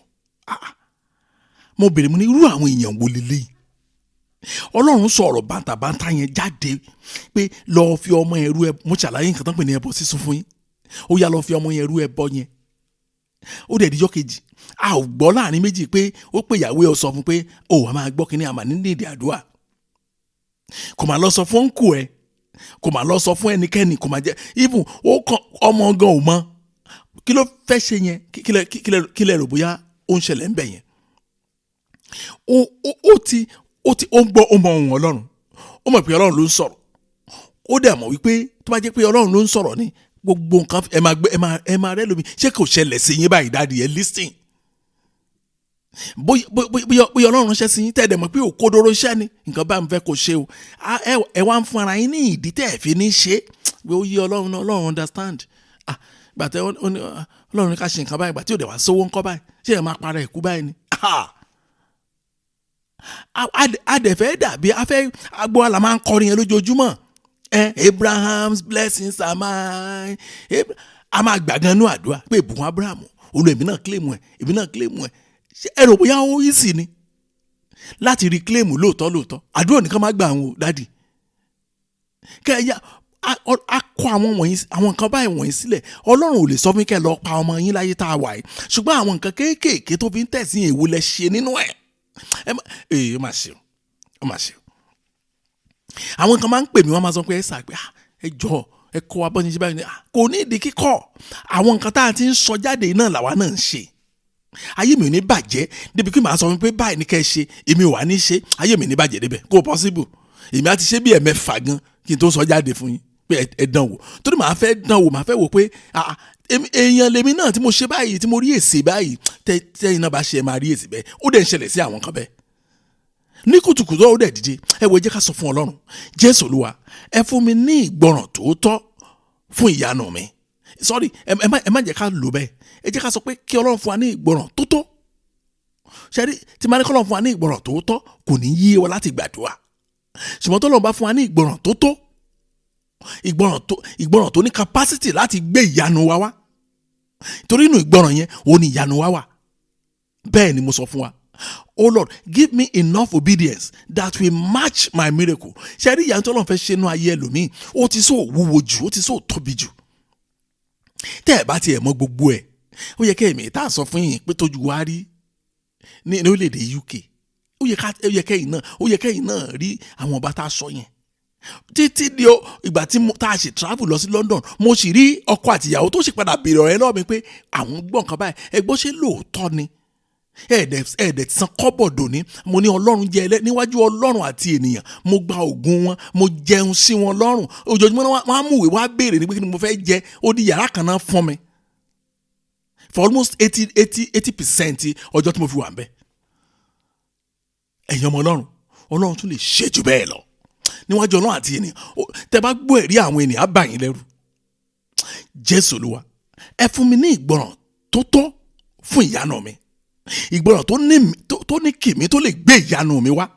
Mo bèrè mo ní irú àwọn èèyàn wo lélẹ́yìí. Ọlọ́run sọ ọ̀rọ̀ bàǹtàbàǹtà yẹn jáde pé lọ́ọ́ fi ọmọ ẹrú ẹ mo ṣàlàyé nǹkan tán pè ní ẹbọ sísun fún yín. Ó yá lọ́ọ́ fi ọmọ ẹrú ẹbọ yẹn. Ó dẹ̀ díjọ́ kejì a ò gbọ́ láàrin méjì pé ó pè ìyàwó ẹ sọ fún pé ó wà máa gbọ́ kínní àmà ní nídìí àdúrà. Kò máa lọ sọ fún òǹkù ẹ, kò máa lọ sọ fún ẹnikẹ́ni, kò máa jẹ́ even ó kàn ọmọ gan ò mọ kí ló fẹ́ ṣe yẹn, kí lẹ rò bóyá ó ń ṣẹlẹ̀ ń bẹ̀ yẹn. Ó ń gbọ́ ó mọ ohùn Ọlọ́run, ó mọ̀ pé Ọlọ́run ló ń sọ̀rọ̀, ó dẹ̀ mọ̀ wípé tó bá jẹ́ pé Ọlọ́run ló ń sọ̀rọ̀ ni gbogbo nǹkan ẹ máa rẹ́ lómi. Ṣé kò ṣẹlẹ̀ sí yín báyìí dáàdi ẹ listen? Bóyá Ọlọ́run ránṣẹ́ sí yín tẹ́ẹ̀dẹ̀ mọ̀ pé òkodoro iṣẹ́ ni nǹkan bá ń fẹ́ kó ṣe o. Ẹ wá ń fún ara yín ní ìdí tẹ́ ẹ̀ fi ní ṣe pé ó yí Ọlọ́run understand. Gbàtẹ́ Ọlọ́run ní ká ṣe nǹkan báyìí gbà tí ò dẹ̀ wá sówó ńkọ́ báyìí ṣé ẹ máa para ẹ̀kú báyìí ni. Adẹ̀fẹ́ dàbí afẹ́ agbó àlà máa ń kọrin yẹn lójoojúmọ́. Abraham's blessings are mine. A máa gbàgán nú àdúrà pé ìbùkún Abraham olú èmi náà claim ẹ̀. Ẹ rò bóyá ó yí sí ni láti rí claim lóòótọ́ àdúrà nìkan máa gbà àwọn dádì. Kẹ́ẹ̀yà a kọ àwọn nǹkan báyìí wọ̀nyí sílẹ̀. Ọlọ́run ò lè sọ fún kẹ́ lọ pa ọmọ yín láyé tá a wà yìí, ṣùgbọ́n àwọn nǹkan kéékèèké tó fi ń tẹ̀sí èwo lẹ ṣe nínú ẹ̀. Ó máa ṣe o. Àwọn kan máa ń pè mí wọ́n máa sọ pé ẹ sàgbé ẹ jọ ẹ kọ́ wa bọ́ni ṣe báyìí ni kò ní ìdí kíkọ́. Àwọn nǹkan tá a ti ń sọ jáde náà làwa náà ń ṣe. Ayé mi ò ní bàjẹ́ débi kí màá sọ fún pé báyìí ní kẹ́ ẹ ṣe èmi ò wá ní ṣe. Ayé mi ní bàjẹ́ débẹ̀ kò possible. Èmi á ti ṣe bí ẹ̀mẹ́fà gan kí n tó sọ jáde fún yín pé ẹ dán wò. Torí màá fẹ́ dán wò, màá fẹ́ wò pé èèyàn lèmi náà tí mo ṣe báyìí tí mo rí èsì báyìí tẹ́yìn náà bá ṣe máa rí èsì bẹ́ẹ̀. Ó dẹ̀ ń ṣẹlẹ̀ sí àwọn kan bẹ́ẹ̀. Ní kùtùkùtù ó dẹ̀ dìde ẹ wo ẹ jẹ́ ká sọ fún Ọlọ́run Jésù Olúwa ẹ fún mi ní ìgbọràn tòótọ́ fún ìyanu mi. Sorry ẹ má jẹ́ ká lò bẹ́ẹ̀. Ẹ jẹ́ ká sọ pé kí Ọlọ́run fún wa ní ìgbọràn tótó. Ṣẹ́rí tí máa ní kí Ọlọ́run fún wa ní ìgbọràn tóótọ́ kò ní yé wa láti gbàdúrà. Ṣùgbọ́n tó Ọlọ́run bá fún wa ní ìgbọràn tótó, ìgbọràn tó ní capacity láti gbé ìyanu wa wá. Torí inú ìgbọràn yẹn òun ni ìyanu wa wà. Bẹ́ẹ̀ ni mo sọ fún wa. Oh Lord, give me enough obedience that will match my miracle. Ṣẹ́rí ìyanu tó Ọlọ́run fẹ́ ṣe inú ayé ẹlòmíì ó ti so wúwo jù, ó ti so tóbi jù. Tẹ́ ẹ bá tiẹ̀ mọ gbogbo ẹ̀, ó yẹ kẹ́ ẹ̀mí tá a sọ fún yín pé tójú wa rí ní orílẹ̀-èdè UK. Ó yẹ kẹ́yìn náà rí àwọn ọba tá a sọ yẹn. Títí di ìgbà tí tá a ṣe travel lọ sí London, mo sì rí ọkọ àtìyàwó tó sì padà béèrè ọ̀rẹ́ lọ́wọ́ mi pé àwọn gbọ́ nǹkan báyìí ẹgbọ́n ṣe lóòótọ́ ni. Ẹ̀ẹ́dẹ̀ san kọ́bọ̀ dòní. Mo ní Ọlọ́run jẹ́ ẹlẹ́ níwájú Ọlọ́run àti ènìyàn. Mo gba ògùn wọn, mo jẹun sí wọn lọ́rùn. Ojoojúmọ́ wọ́n á mú ìwé wá béèrè ní pé kí ni mo fẹ́ jẹ. Ó di yàrá kan náà fún mi. For almost 80% ọjọ́ tí mo fi wà ń bẹ̀. Ẹ̀yin ọmọ Ọlọ́run tún lè ṣe jù bẹ́ẹ̀ lọ. Níwájú Ọlọ́run àti ènìyàn. Tẹ́ bá gbọ́ ẹ̀rí àwọn ènìyàn á bà yín lẹ́rù. Jésù Olúwa ẹ fún mi ní ìgbọràn tó tọ́ fún ìyanu mi. Ìgbọràn tó ní kìmí tó lè gbé ìyanu mi wá.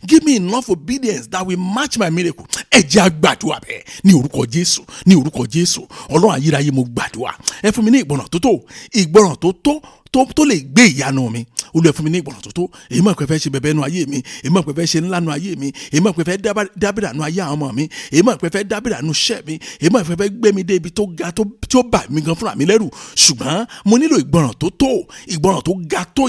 Give me enough obedience that will match my miracle. Ẹ jẹ́ a gbàdúrà bẹ́ẹ̀ ní orúkọ Jésù, ní orúkọ Jésù. Ọlọ́run ayérayé mo gbàdúrà. Ẹ fún mi ní ìgbọràn tó tó tó lè gbé ìyanu mi. Olúwa fún mi ní ìgbọràn tó tó. Èyí mọ̀ pé fẹ́ ṣe bẹ̀bẹ̀ nú ayé mi, èyí mọ̀ pé fẹ́ ṣe ńlá nú ayé mi, èyí mọ̀ pé fẹ́ dábìrà nú ayé àwọn ọmọ mi, èyí mọ̀ pé fẹ́ dábìrà nú iṣẹ́ mi, èyí mọ̀ pé fẹ́ gbé mi dé ibi tó ga tó bà mí gan fúnra mi lẹ́rù. Ṣùgbọ́n mo nílò ìgbọràn tó tó, ìgbọràn tó ga tó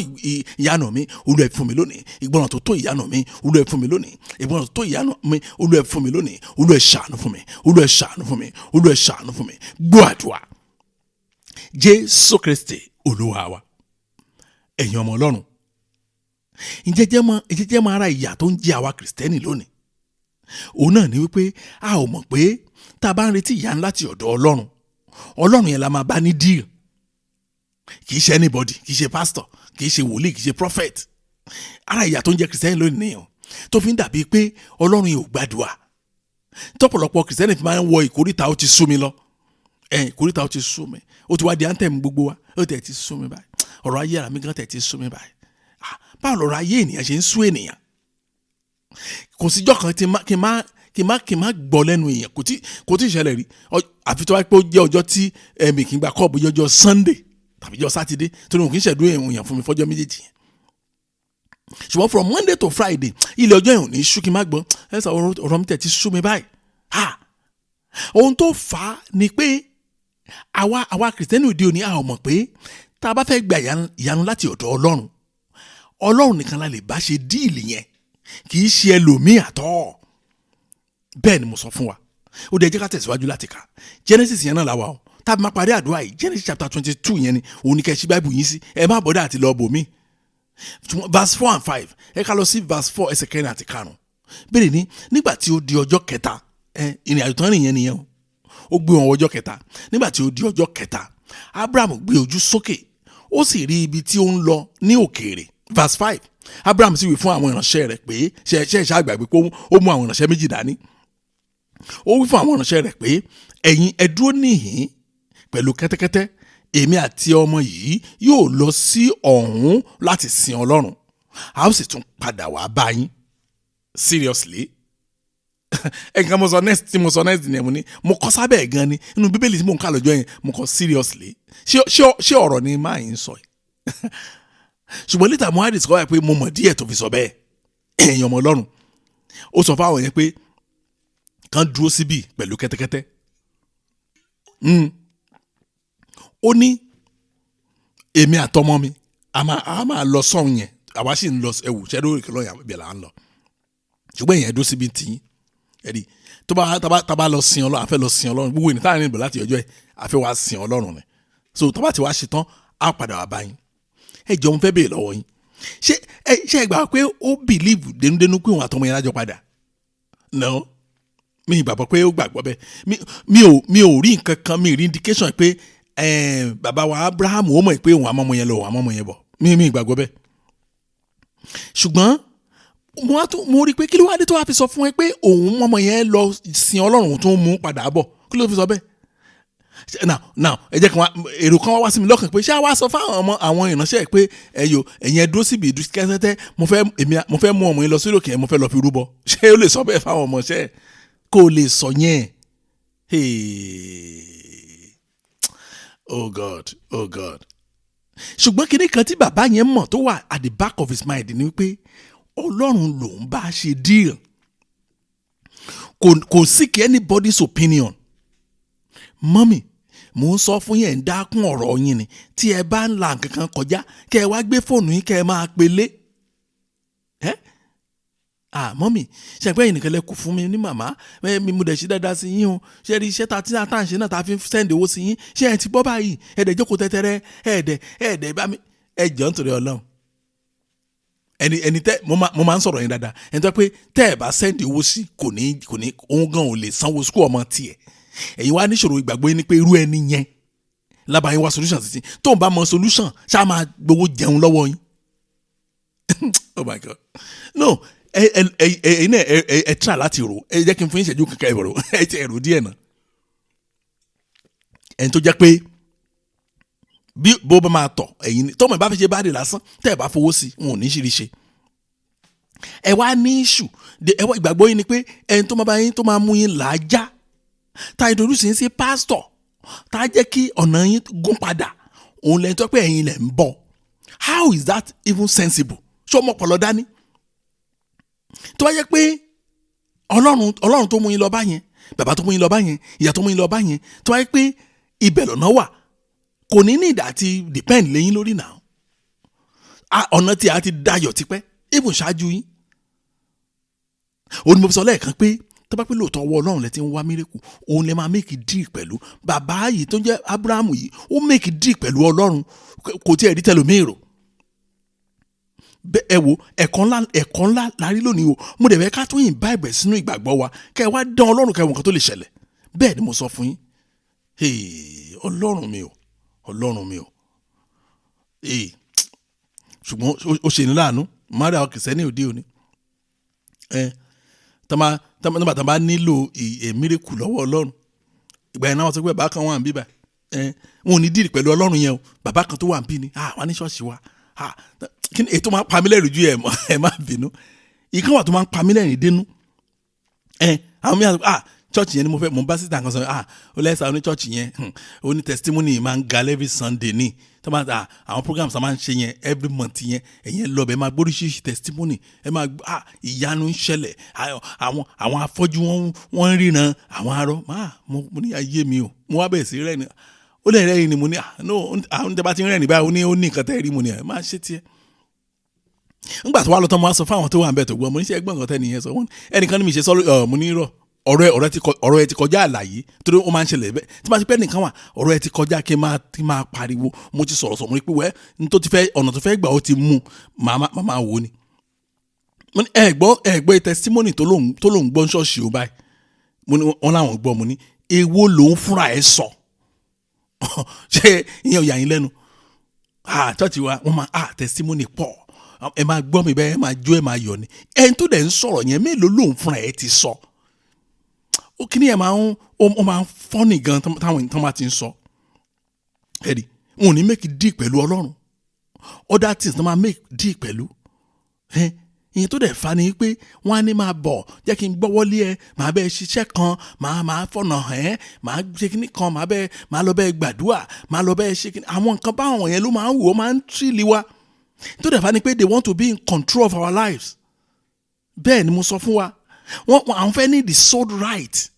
ìyanu mi. Olúwa fún mi lónìí. Ìgbọràn tó tó ìyanu mi. Olúwa fún mi lónìí. Ìgbọràn tó tó ìyanu mi. Olúwa fún mi lónìí. Olúwa ṣàánú fún mi. Olúwa ṣàánú fún mi. Olúwa ṣàánú fún mi. Gbọ́ àdúrà. Jésù Kristi Olúwa wa. Ẹ̀yin ọmọ Ọlọ́run, ìjẹ́jẹ́ mọ ara ìyà tó ń jẹ àwa Kristẹni lónìí. Òun náà ni wípé a ò mọ̀ pé tá a bá ń retí ìyanu láti ọ̀dọ̀ Ọlọ́run yẹn la máa bá ní deal. Kì í ṣe anybody, kì í ṣe pastor, kì í ṣe wòlíì, kì í ṣe prophet. Ara ìyà tó ń jẹ Kristẹni lónìí nìyẹn, tó fi ń dàbí pé Ọlọ́run yẹn ò gbàdúrà. Tọ́pọ̀lọpọ̀ Kristẹni fi máa ń wọ ìkórìtà ó ti sú mi lọ. Ìkórìtà ó ti sú mi. Ó ti wá di anthem gbogbo wa. Ó tẹ̀ ti sú mi báyìí. Ọ̀rọ̀ ayé ara mi gan tẹ̀ ti sú mi báyìí. Báwo lọ̀rọ̀ ayé ènìyàn ṣe ń sú ènìyàn? Kò síjọ́ kan kí n má gbọ́ lẹ́nu èèyàn, kò tí ì ṣẹlẹ̀ rí. Àfi tó wá pé ó jẹ́ ọjọ́ tí ẹ̀mí kì í gba kọ́ọ̀bù, ọjọ́ Sunday tàbí ọjọ́ Saturday, torí wọn kì í ṣẹ̀dún èèyàn fún mi fọ́jọ́ méjèèjì yẹn. Ṣùgbọ́n from Monday to Friday ilé ọjọ́ yẹn ò ní ṣú kí n má gbọ́. Ẹ̀sà ọ̀rọ̀ mi tẹ̀ ti sú mi báyìí. Ohun tó fà á ni pé àwa Kristẹni òde òní a ò mọ̀ pé tá a bá fẹ́ gba ìyanu láti ọ̀dọ̀ Ọlọ́run nìkan la lè bá ṣe díìlì yẹn, kì í ṣe ẹlòmíì àtọ́. Bẹ́ẹ̀ ni mo sọ fún wa. Ó dẹ̀ jẹ́ ká tẹ̀síwájú láti kà Genesis yẹn náà la wà o. Tá a máa parí àdúrà yìí, Genesis chapter 22 yẹn ni òun ni kẹ́ ṣí Bible yín sí. Ẹ má bọ́dá àti lọ bò mí. Verse 4 and 5 ẹ ká lọ sí verse 4 ẹsẹ̀ 4 àti 5. Bẹ́ẹ̀ ni nígbà tí ó di ọjọ́ kẹta, ìrìn àjò tán nìyẹn nìyẹn o. Ó gbé wọn ọjọ́ kẹta. Nígbà tí ó di ọjọ́ kẹta, Abraham gbé ojú sókè, ó sì rí ibi tí ó ń lọ ní òkèèrè. Verse 5 Abraham sì wí fún àwọn ìránṣẹ́ rẹ̀ pé ṣe àgbàgbé pé ó mú àwọn ìránṣẹ́ méjì dání. Ó wí fún àwọn ìránṣẹ́ rẹ̀ pé ẹ̀yin ẹ dúró níhìn pẹ̀lú kẹ́tẹ́kẹ́tẹ́, èmi àti ọmọ yìí yóò lọ sí ọ̀hún láti sin Ọlọ́run, a ó sì tún padà wá bá yín. Seriously? Ẹ̀kan mo sọ next ni mo ní mo kọ sábẹ́ ẹ̀ gan ni nínú Bíbélì tí mo ń kà lọ́jọ́ yẹn mo kọ seriously. Ṣé ọ̀rọ̀ ni máa ń sọ yìí? Ṣùgbọ́n lítà mo á discover pé mo mọ̀ díẹ̀ tó fi sọ bẹ́ẹ̀. Ẹ̀yin ọmọ Ọlọ́run, ó sọ fáwọn yẹn pé kán dúró síbí pẹ̀lú kẹ́tẹ́kẹ́tẹ́. Ó ní èmi àtọmọ mi a máa lọ sọ́hun yẹn, àwa sì ń lọ ẹ̀wù ṣẹ́dó ìkẹlọ́ yẹn ibẹ̀ là ń lọ. Ṣùgbọ́n ìyẹn dúró síbí tì ẹ̀rí tó bá lọ sin Ọlọ́run, a fẹ́ lọ sin Ọlọ́run, gbogbo ènìyàn táwọn ènìyàn láti ọjọ́ ẹ̀ a fẹ́ wá sin Ọlọ́run ni. So tó bá ti wá ṣe tán á padà wá bá yín. Ẹ jọ ń fẹ́ bèèrè lọ́wọ́ yín, ṣé ẹ gbà pé ó bìlíìfù dénúdénú pé òun àtọmọ yẹn lájọ padà? No, mi ìgbàgbọ́ pé ó gbàgbọ́ bẹ́ẹ̀. Mi ò rí nǹkan kan, mi rí indication pé bàbá wa Abraham ó mọ̀ pé òun àmọ́mọ yẹn lọ, òun àmọ́mọ yẹn bọ̀. Mi ìgbàgbọ́ bẹ́ẹ̀. Ṣùgbọ́n mo rí pé kí ló wá dé tó wá fi sọ fún ẹ pé òun mọ́mọ yẹn lọ sin Ọlọ́run tó ń mú padà bọ̀? Kí ló fi sọ bẹ́ẹ̀? Now ẹ jẹ́ kan èrò kan wá sí mi lọ́kàn pé ṣé àwa sọ fáwọn àwọn ìránṣẹ́ pé ẹ̀yin ẹ dúró síbi ìdúró kẹ́tẹ́kẹ́tẹ́, mo fẹ́ mú ọmọ yẹn lọ sí òkè yẹn, mo fẹ́ lọ fi rúbọ. Ṣé ó lè sọ bẹ́ẹ̀ fáwọn ọmọọṣẹ́? Kò lè sọ yẹn. Oh God. Ṣùgbọ́n kinní kan tí bàbá yẹn mọ̀ tó wà at the back of his mind ni wípé Ọlọ́run lòun bá ṣe deal. Kò seek anybody's opinion. Mọ́mì, mò ń sọ fún yẹn ń dákún ọ̀rọ̀ yín ni. Tí ẹ bá ń la nǹkan kan kọjá, kẹ́ ẹ wá gbé fóònù yín kẹ́ ẹ máa pelé. Mọ́mì, ṣe pé ẹ̀yin nìkan lẹ kù fún mi ní màmá, mi mo dẹ̀ ṣe dáadáa sí yín o. Ṣé rí iṣẹ́ tá à ń ṣe náà tá a fi send owó sí yín? Ṣé ẹ ti gbọ́ báyìí? Ẹ̀dẹ̀ jókòó tẹ́tẹ́rẹ́, ẹ̀dẹ̀ bá mi. Ẹ jọ̀ọ́ nítorí Ọlọ́run. Ẹni tẹ́ mo máa ń sọ̀rọ̀ yín dáadáa. Ẹni tó pé tẹ́ ẹ bá send owó sí kò ní òun gan ò lè sanwó school ọmọ tiẹ̀. Ẹ̀yin wá níṣòro ìgbàgbọ́ yín ni pé irú ẹni yẹn lábàáyín wá solution títí tó ń bá mọ solution ṣá máa gbowó jẹun lọ́wọ́ yín. Oh my God. No, ẹ̀yin náà ẹ try láti rò, ẹ jẹ́ kí n fún yín ìṣẹ́jú kankan ìrò, ẹ ti ẹ̀rù díẹ̀ náà. Ẹni tó jẹ́ pé bí bó bá máa tọ̀ ẹ̀yin tọ́mọ ẹ̀ bá fi ṣe báàdì lásán tẹ́ ẹ̀ bá fowó sí wọn ò ní ṣírí ṣe. Ẹ wá ní issue ìgbàgbọ́ yín ni pé ẹni tó máa mú yín làájá tá introduce yín sí pastor tá jẹ́ kí ọ̀nà yín gún padà, òun lẹ́yìn tó pé ẹ̀yin lẹ̀ ń bọ̀. how is that even sensible? ṣé ọmọ ọpọlọ dání? tó bá yẹ pé ọlọ́run tó mú yín lọ bá yẹn, bàbá tó mú yín lọ bá yẹn, ìyá tó mú yín lọ bá yẹn, tó bá yẹ pé ibẹ̀ lọ́nà wà, kò ní ní ìdá ti depend lẹ́yìn lórí náà. Ọ̀nà tí a ti dayọ̀ tipẹ́ even ṣáájú yín. Òun ni mo sọ lẹ́ẹ̀kan pé tó bá pé lóòótọ́ ọwọ́ ọlọ́run lẹ ti ń wá mírèkù, òun lẹ máa make deal pẹ̀lú. Bàbá yìí tó ń jẹ́ Abrahamu yìí, ó make deal pẹ̀lú ọlọ́run, kò tí ẹ̀ rí tẹlòmíì rò. Ẹ wo ẹ̀kọ́ ńlá la rí lónìí o. Mo dẹ̀ fẹ́ ká tún yìn báìbẹ̀ sínú ìgbàgbọ́ wa, kẹ́ ẹ wá dán ọlọ́run kẹ́ ẹ wo nǹkan tó lè ṣẹlẹ̀. Bẹ́ẹ̀ ni mo sọ fún yín. Ọlọ́run mi o. Ṣùgbọ́n ó ṣe ní láàánú mara ọkìsẹ́ni òde òní. Nígbà tí wọ́n bá nílò mírèkù lọ́wọ́ ọlọ́run, ìgbà yẹn náà wọ́n sọ pé bàbá kan wà ń bí bá wọn ò ní dìrì pẹ̀lú ọlọ́run yẹn o, bàbá kan tó wà ń bí ni wọ́n ní ṣọ́ọ̀ṣì wa. Kí ni ètò máa ń pa mí lẹ́rù ju ẹ̀ má bínú. Ìkan wà tó máa ń pa mí lẹ́rìn dénú. Àwọn mìíràn church yẹn ni mo ń bá síta kan sọ ó lẹ́sà oní church yẹn ó ní testimony máa ń ga every Sunday ní tó máa àwọn programs máa ń ṣe yẹn every month yẹn ẹ̀yẹn lọ bẹ́ẹ̀ máa gbóríṣiríṣi testimony ẹ máa ìyanu ń ṣẹlẹ̀ àwọn afọ́jú wọ́n ń ríran àwọn arọ mo ní ayé mi o mo wá bẹ̀rẹ̀ sí rẹ̀ ni ó lè rẹ́rìn ni mo ní àwọn tẹ́ bá ti rẹ́rìn báyìí ó ní nǹkan tẹ́ rí mo ní máa ṣe tiẹ̀. Nígbà tó wá lọ tán mo wá sọ fáwọn tó wà ń bẹ̀ tó gbọ́ mo ní ṣe ẹgbọ́n nǹkan tẹ́ nìyẹn sọ ẹnìkan ní mi ṣe sọ mo ní rọ̀ ọ̀rọ̀ ẹ ti kọjá àlàyé torí ó máa ń ṣẹlẹ̀ bẹ́ẹ̀ tí máa ti pẹ́ nìkan wà ọ̀rọ̀ ẹ ti kọjá kí n máa pariwo mo ti sọ̀rọ̀ mo rí pé ní tó ti fẹ́ ọ̀nà tó fẹ́ gbà ó ti mú màmá wo ni. ẹ̀gbọ́ testimony tó lòun gbọ́ ṣọ́ọ̀ṣì ó báyìí wọ́n láwọn gbọ́ mo ní èwo lòun fúnra ẹ̀ sọ ṣé ìyẹn ò yà yín lẹ́nu. church wa wọ́n máa testimony pọ̀ ẹ máa gbọ́ mi bẹ́ẹ̀ ẹ máa jó ẹ máa yọ̀ ni ẹni tó dẹ̀ ń sọ̀rọ̀ yẹn mélòó lòun fúnra ẹ̀ ti sọ. Ó kí ni ẹ̀ máa ń fọ́nì gan táwọn ìtàn máa ti ń sọ. Ẹ̀rí wọn ò ní make deal pẹ̀lú ọlọ́run other things tó máa make deal pẹ̀lú. Ìyẹn tó dẹ̀ fa ni pé wọ́n á ní máa bọ̀ jẹ́ kí n gbọ́wọ́lé ẹ màá bẹ́ẹ̀ ṣiṣẹ́ kan màá fọ̀nà màá ṣe kíní kan màá lọ bẹ́ẹ̀ gbàdúrà màá lọ bẹ́ẹ̀ ṣe kíní àwọn nǹkan báwọn yẹn ló máa ń wò ó máa ń tìlì wa. Tó dẹ̀ fa ni pé they want to be in control of our lives. Bẹ́ẹ̀ ni mo sọ fún wa àwọn fẹ́ ní the sole right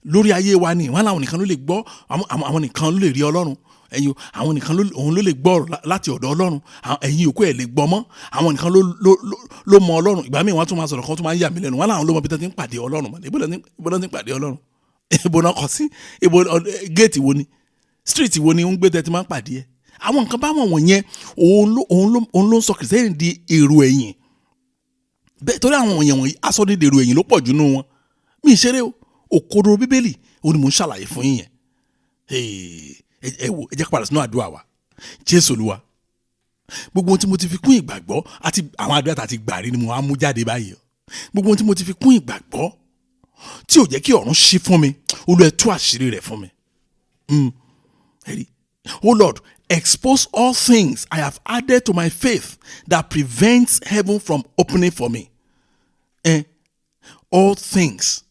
lórí ayé wa ni wọn làwọn nìkan ló lè gbọ́ àwọn nìkan ló lè rí ọlọ́run ẹ̀yin àwọn nìkan òun ló lè gbọ́ láti ọ̀dọ̀ ọlọ́run ẹ̀yin òkú ẹ̀ lè gbọ́ mọ́ àwọn nìkan ló mọ ọlọ́run. Ìgbà míì wọ́n tún máa sọ̀rọ̀ kan tó máa ń yà mí lẹ́nu wọn làwọn ló mọ bí wọ́n ti ń pàdé ọlọ́run mọ́ ibo náà ti ń pàdé ọlọ́run ibo náà kọ sí ibo géètì wo ni street wo ni ó ń gbé tẹ́ ti máa ń pàdé ẹ̀. Àwọn nǹkan báwọn wọ̀nyẹn òun ló ń sọ kìrìsìtẹ́nì di èrò ẹ̀yìn bẹ́ẹ̀ torí àwọn èèyàn wọ̀nyí asọ́ni dèrò ẹ̀yìn ló pọ̀ jù nú wọn. Mi ìṣeré o òkodoro bíbélì ó ní mò ń ṣàlàyé fún yín yẹn. ẹ jẹ́ ká padà sínú àdúrà wa. Jésù Olúwa gbogbo ohun tí mo ti fi kún ìgbàgbọ́ àti àwọn àdúrà tá a ti gbà rí ni mo á mú jáde báyìí. Gbogbo ohun tí mo ti fi kún ìgbàgbọ́ tí ò jẹ́ kí ọ̀run ṣí fún mi Olúwa ẹ tú àṣírí rẹ̀ fún mi. Oh Lord, expose all things I have added to my faith that prevents heaven from opening for me. All things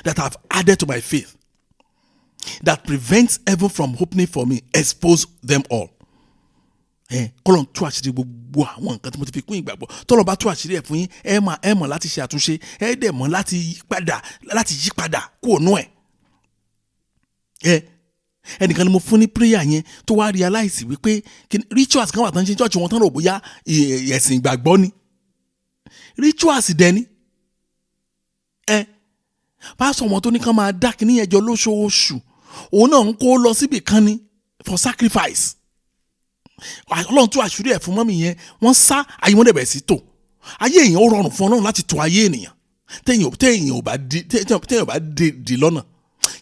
that I have added to my faith that prevents heaven from opening for me, expose them all. Kọ́lọ́n tú àṣírí gbogbo àwọn nǹkan tí mo ti fi kún ìgbàgbọ́. Tọ́lọ́ bá tú àṣírí ẹ̀ fún yín, ẹ mọ̀ láti ṣe àtúnṣe, ẹ dẹ̀ mọ̀ láti yí padà kúrò nú ẹ̀. Ẹnìkan ni mo fún ní prayer yẹn tó wá realize wípé rituals kan wà tán ṣe church wọn tán rò bóyá ẹ̀sìn ìgbàgbọ́ ni rituals dẹ̀ ni. Pásọ̀ wọn tó ní kán máa dá kíní ẹjọ́ lóṣooṣù òun náà ń kó lọ síbì kan ni for sacrifice. Ọlọ́run tú àṣírí ẹ̀ fún mọ́mì yẹn wọ́n sá ayé wọn dẹ̀bẹ̀ sí tò ayé èèyàn ó rọrùn fún Ọlọ́run láti tò ayé ènìyàn téèyàn ò bá di lọ́nà.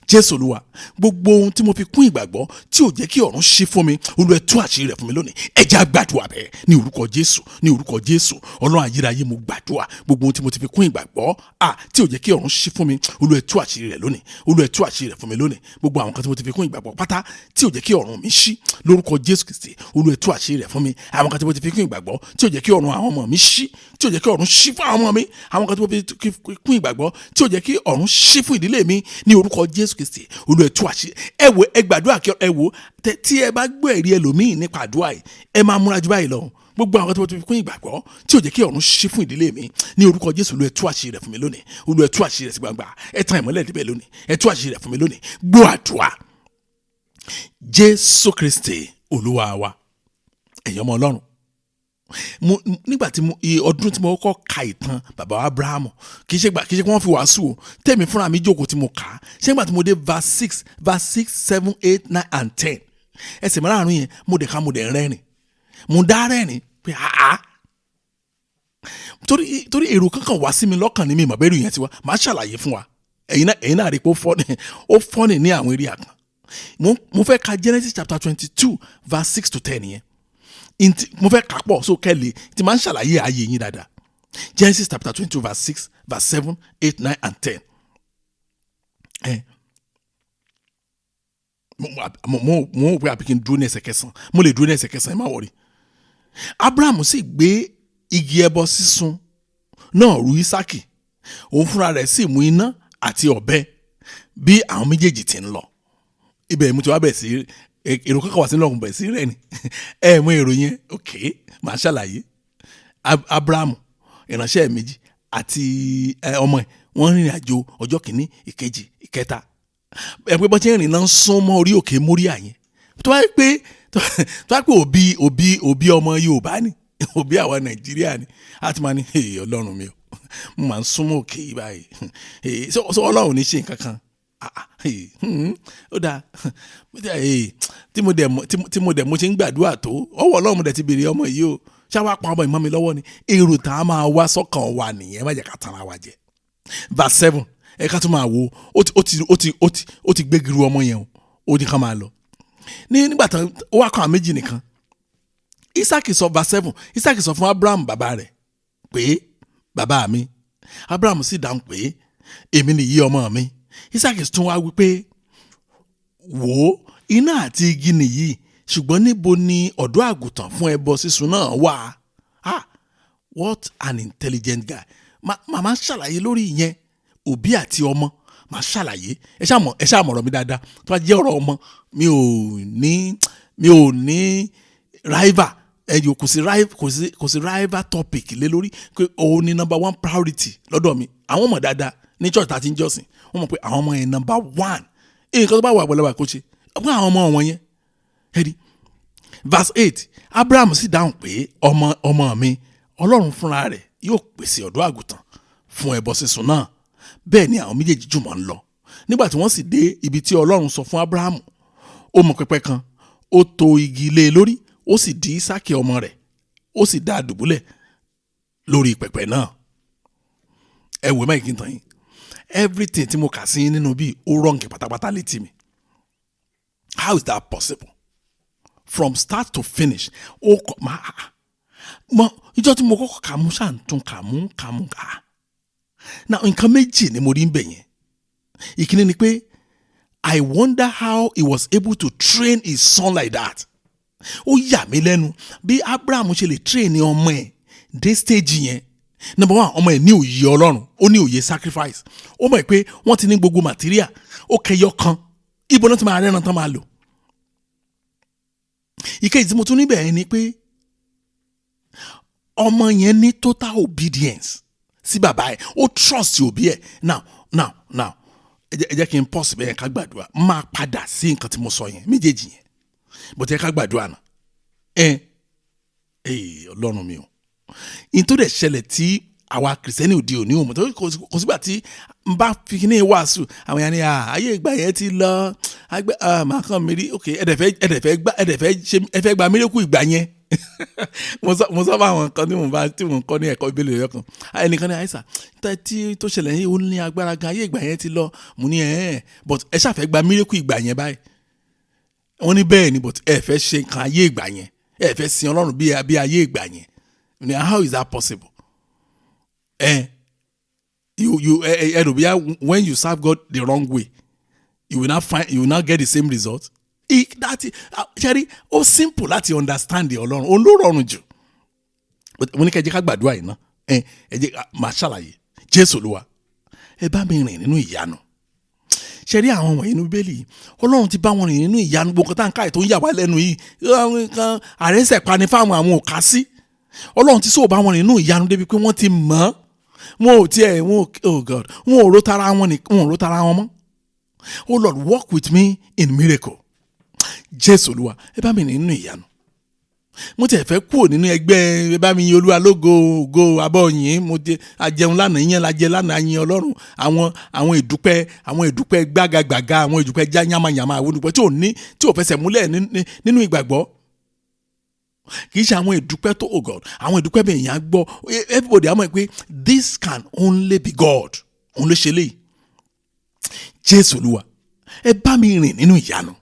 Jésù Olúwa gbogbo ohun tí mo fi kún ìgbàgbọ́ tí ò jẹ́ kí ọ̀run ṣí fún mi Olúwa ẹ tú àṣírí rẹ̀ fún mi lónìí. Ẹ jẹ́ á gbàdúrà bẹ́ẹ̀ ní orúkọ Jésù ní orúkọ Jésù. Ọlọ́run ayérayé mo gbàdúrà gbogbo ohun tí mo ti fi kún ìgbàgbọ́ tí ò jẹ́ kí ọ̀run ṣí fún mi Olúwa ẹ tú àṣírí rẹ̀ lónìí Olúwa ẹ tú àṣírí rẹ̀ fún mi lónìí. Gbogbo àwọn kan tí mo ti fi kún ìgbàgbọ́ pátá tí ò jẹ́ kí ọ̀run mi ṣí lórúkọ Jésù Kristi Olúwa ẹ tú àṣírí rẹ̀ fún mi. Àwọn kan tí mo ti fi kún ìgbàgbọ́ tí ò jẹ́ kí ọ̀run àwọn ọmọ mi ṣí tí ò jẹ́ kí ọ̀run ṣí fún àwọn ọmọ mi. Àwọn kan tí mo fi kún ìgbàgbọ́ tí ò jẹ́ kí ọ̀run ṣí fún ìdílé mi ní orúkọ Jésù Kristi Olúwa ẹ tú àṣírí ẹ wò ẹ gbàdúrà kí ẹ wò tí ẹ bá gbọ́ ẹ̀rí ẹlòmíì nípa àdúrà yìí ẹ máa múra jù báyìí lọ gbogbo àwọn tó ti fi kún ìgbàgbọ́ tí ò jẹ́ kí ọ̀run ṣí fún ìdílé mi ní orúkọ Jésù Olúwa ẹ tú àṣírí rẹ̀ fún mi lónìí Olúwa ẹ tú àṣírí rẹ̀ sí gbangba ẹ tan ìmọ́lẹ̀ níbẹ̀ lónìí ẹ tú àṣírí rẹ̀ fún mi lónìí gbọ́ àdúrà Jésù Kristi Olúwa wa ẹ̀yin ọmọ Ọlọ́run nígbà tí ọdún tí mo kọ́ ka ìtàn bàbá Abrahamu kì í ṣe pé wọ́n fi wàásù o tẹ̀mí fúnra mi jókòó tí mo kà á ṣé nígbà tí mo dé verse 6 7 8 9 and 10 ẹsẹ̀ márùn-ún yẹn mo dẹ̀ ká mo dẹ̀ rẹ́rìn mo dá rẹ́rìn pé torí èrò kankan wá sí mi lọ́kàn ní mi ìmọ̀ bẹ́rù yẹn ti wá màá ṣàlàyé fún wa ẹ̀yin náà rí pé ó fọ́nì ní àwọn eré àkàn mo fẹ́ ka Genesis chapter 22 verse 6 to 10 yẹn mo fẹ́ kà pọ̀ so kẹ́lẹ̀ tí máa ń ṣàlàyé ayé yín dáadáa Genesis chapter 22 verse 6 verse 7 8 9 and 10 mo wò pé àbí kí n dúró ní ẹsẹ̀ kẹsàn-án mo lè dúró ní ẹsẹ̀ kẹsàn-án ẹ má wọrí Abraham sì gbé igi ẹbọ sísun náà rú Ísákì òun fúnra rẹ̀ sì mú iná àti ọ̀bẹ bí àwọn méjèèjì ti ń lọ ibẹ̀ mo ti wá bẹ̀ sí èrò kankan wà sínú ọkùnrin bẹ̀ sí rẹ̀ ni mọ èrò yẹn ok màá ṣàlàyé Abraham ìránṣẹ́ méjì àti ọmọ ẹ̀ wọ́n rìnrìn àjò ọjọ́ kìíní ìkejì ìkẹta pé bọ́n ti rìn náà ń sún mọ́ orí òkè Moriah yẹn tó wáyé pé òbí ọmọ Yorùbá ni òbí àwa Nàìjíríà ni a ti máa ní Ọlọ́run mi o mo máa ń súnmọ́ òkè yìí báyìí sọ Ọlọ́run ní ṣe nǹkan kan ó dáa tí mo dẹ̀ mo ṣe ń gbàdúrà tó ọwọ́ Ọlọ́run dẹ̀ ti béèrè ọmọ yìí o ṣáwá pa ọmọ ìmọ̀ mi lọ́wọ́ ni èrò tá a máa wá sọ́kàn wa nìyẹn má jẹ́ ká tara wa jẹ verse 7 ẹ ká tún máa wo ó ti gbégiru ọmọ yẹn ó ní ká máa lọ nígbà tán ó wá kàn án méjì nìkan Ísákì sọ verse 7 Ísákì sọ fún Abraham bàbá rẹ̀ pé bàbá mi Abraham sì dáhùn pé èmi nìyí ọmọ mi Ísákì tún wá wípé wò ó iná àti igi nìyí ṣùgbọ́n níbo ni ọ̀dọ́ àgùntàn fún ẹbọ sísun náà wà what an intelligent guy màá ṣàlàyé lórí ìyẹn òbí àti ọmọ màá ṣàlàyé ẹ ṣáà mọ̀rọ̀ mi dáadáa tó bá jẹ́ ọ̀rọ̀ ọmọ mi ò ní rival ẹ̀yọ̀ kò sí rival topic lé lórí pé òun ni number 1 priority lọ́dọ̀ mi àwọn ọmọ dáadáa ní church tàti ń jọ́sìn wọ́n mọ̀ pé àwọn ọmọ yẹn number 1 nǹkan tó bá wà pẹ̀lú kó ṣe ọgbọ́n àwọn ọmọ wọn yẹn ẹ̀rí verse 8 Abraham sì dáhùn pé ọmọ mi Ọlọ́run fúnra rẹ̀ yóò pèsè ọ̀dọ́ àgùntàn fún ẹbọ sísun náà bẹ́ẹ̀ ni àwọn méjèèjì jùmọ̀ ń lọ nígbà tí wọ́n sì dé ibi tí Ọlọ́run sọ fún Abraham ó mọ pẹpẹ kan ó tò igi lé lórí ó sì dí Ísákì ọmọ rẹ̀ ó sì dá a dùbúlẹ̀ lórí pẹpẹ náà ẹ wò máa kí n tàn yín everything tí mo kà sí nínú bíi ó rọǹkì pátápátá létí mi how is that possible from start to finish ó kọ mọ ìjọ tí mo kọ́kọ́ kà mú ṣàǹtún kà mú now nǹkan méjì ni mo rí ń bẹ̀ yẹn ìkíní ni pé I wonder how he was able to train his son like that ó yà mí lẹ́nu bí Abraham ṣe lè train ní ọmọ ẹ̀ dé stage yẹn number 1 ọmọ ẹ̀ ní òye Ọlọ́run ó ní òye sacrifice ó mọ̀ pé wọ́n ti ní gbogbo material ó kẹyọ kan ibo náà ti máa rẹ́ran tán máa lò ìkejì tí mo tún níbẹ̀ yẹn ni pé ọmọ yẹn ní total obedience sí bàbá ẹ̀ ó trust òbí ẹ̀ now ẹ jẹ́ kí n pause bẹ́ẹ̀ ká gbàdúrà máa padà sí nǹkan tí mo sọ yẹn méjèèjì yẹn bó tẹ́ ká gbàdúrà náà Ọlọ́run mi o in tó dẹ̀ ṣẹlẹ̀ tí àwa kìrìsìtẹ́nì òde òní ò mọ̀ tó kò sígbà tí n bá fi kíní wàásù àwọn yẹn ni ayé ìgbà yẹn ti lọ màá kàn mí rí ok ẹ̀dẹ̀fẹ́ gba mírèkù ìgbà yẹn mo sọ fún àwọn nǹkan tí mo ń kọ́ ní ẹ̀kọ́ ìbílẹ̀ ìyọ́ kan ẹnìkan ní àìsàn tí tó ṣẹlẹ̀ yìí ó ní agbára gan ayé ìgbà yẹn ti lọ mo ní but ẹ ṣàfẹ́ gba mírèkù ìgbà yẹn báyìí wọ́n ní bẹ́ẹ̀ ni but ẹ fẹ́ ṣe nǹkan ayé ìgbà yẹn ẹ fẹ́ sin Ọlọ́run bí ayé ìgbà yẹn how is that possible? When you serve God the wrong way, you will not get the same result. Ṣẹ́rí ó simple láti understand Ọlọ́run òun ló rọrùn jù. Mo ní kẹ́jẹ́ ká gbàdúrà yìí náà ẹ jẹ́ máa ṣàlàyé Jésù Olúwa ẹ bá mi rìn nínú ìyanu ṣe rí àwọn wọ̀nyí nínú Bíbélì Ọlọ́run ti bá wọn rìn nínú ìyanu gbogbo tá à ń káyè tó ń yà wá lẹ́nu yìí kan àrẹ́sẹ̀ pani fáwọn àwọn ò ká sí Ọlọ́run ti sọ bá wọn rìn nínú ìyanu débi pé wọ́n ti mọ̀ wọn ò tiẹ̀ oh God wọn ò ro tara wọn mọ́. Oh Lord, walk with me in miracle. Jésù Olúwa ẹ bá mi rìn nínú ìyanu. Mo tẹ̀ fẹ́ kúrò nínú ẹgbẹ́ ẹ bá mi yin Olúwa lógo ògo abọ́yìn mo jẹ ajẹun lánàá ìyẹn la jẹ lánàá yin Ọlọ́run àwọn ìdúpẹ́ gbágagbàga àwọn ìdúpẹ́ já yamayama àwọn ìdúpẹ́ tí ò fẹsẹ̀ múlẹ̀ nínú ìgbàgbọ́. Kì í ṣe àwọn ìdúpẹ́ tó oh God àwọn ìdúpẹ́ bẹ́ẹ̀ yẹn á gbọ́ everybody á mọ̀ pé this can only be God òun ló ṣe léyìí. Jésù Olúwa ẹ bá mi rìn nínú ìyanu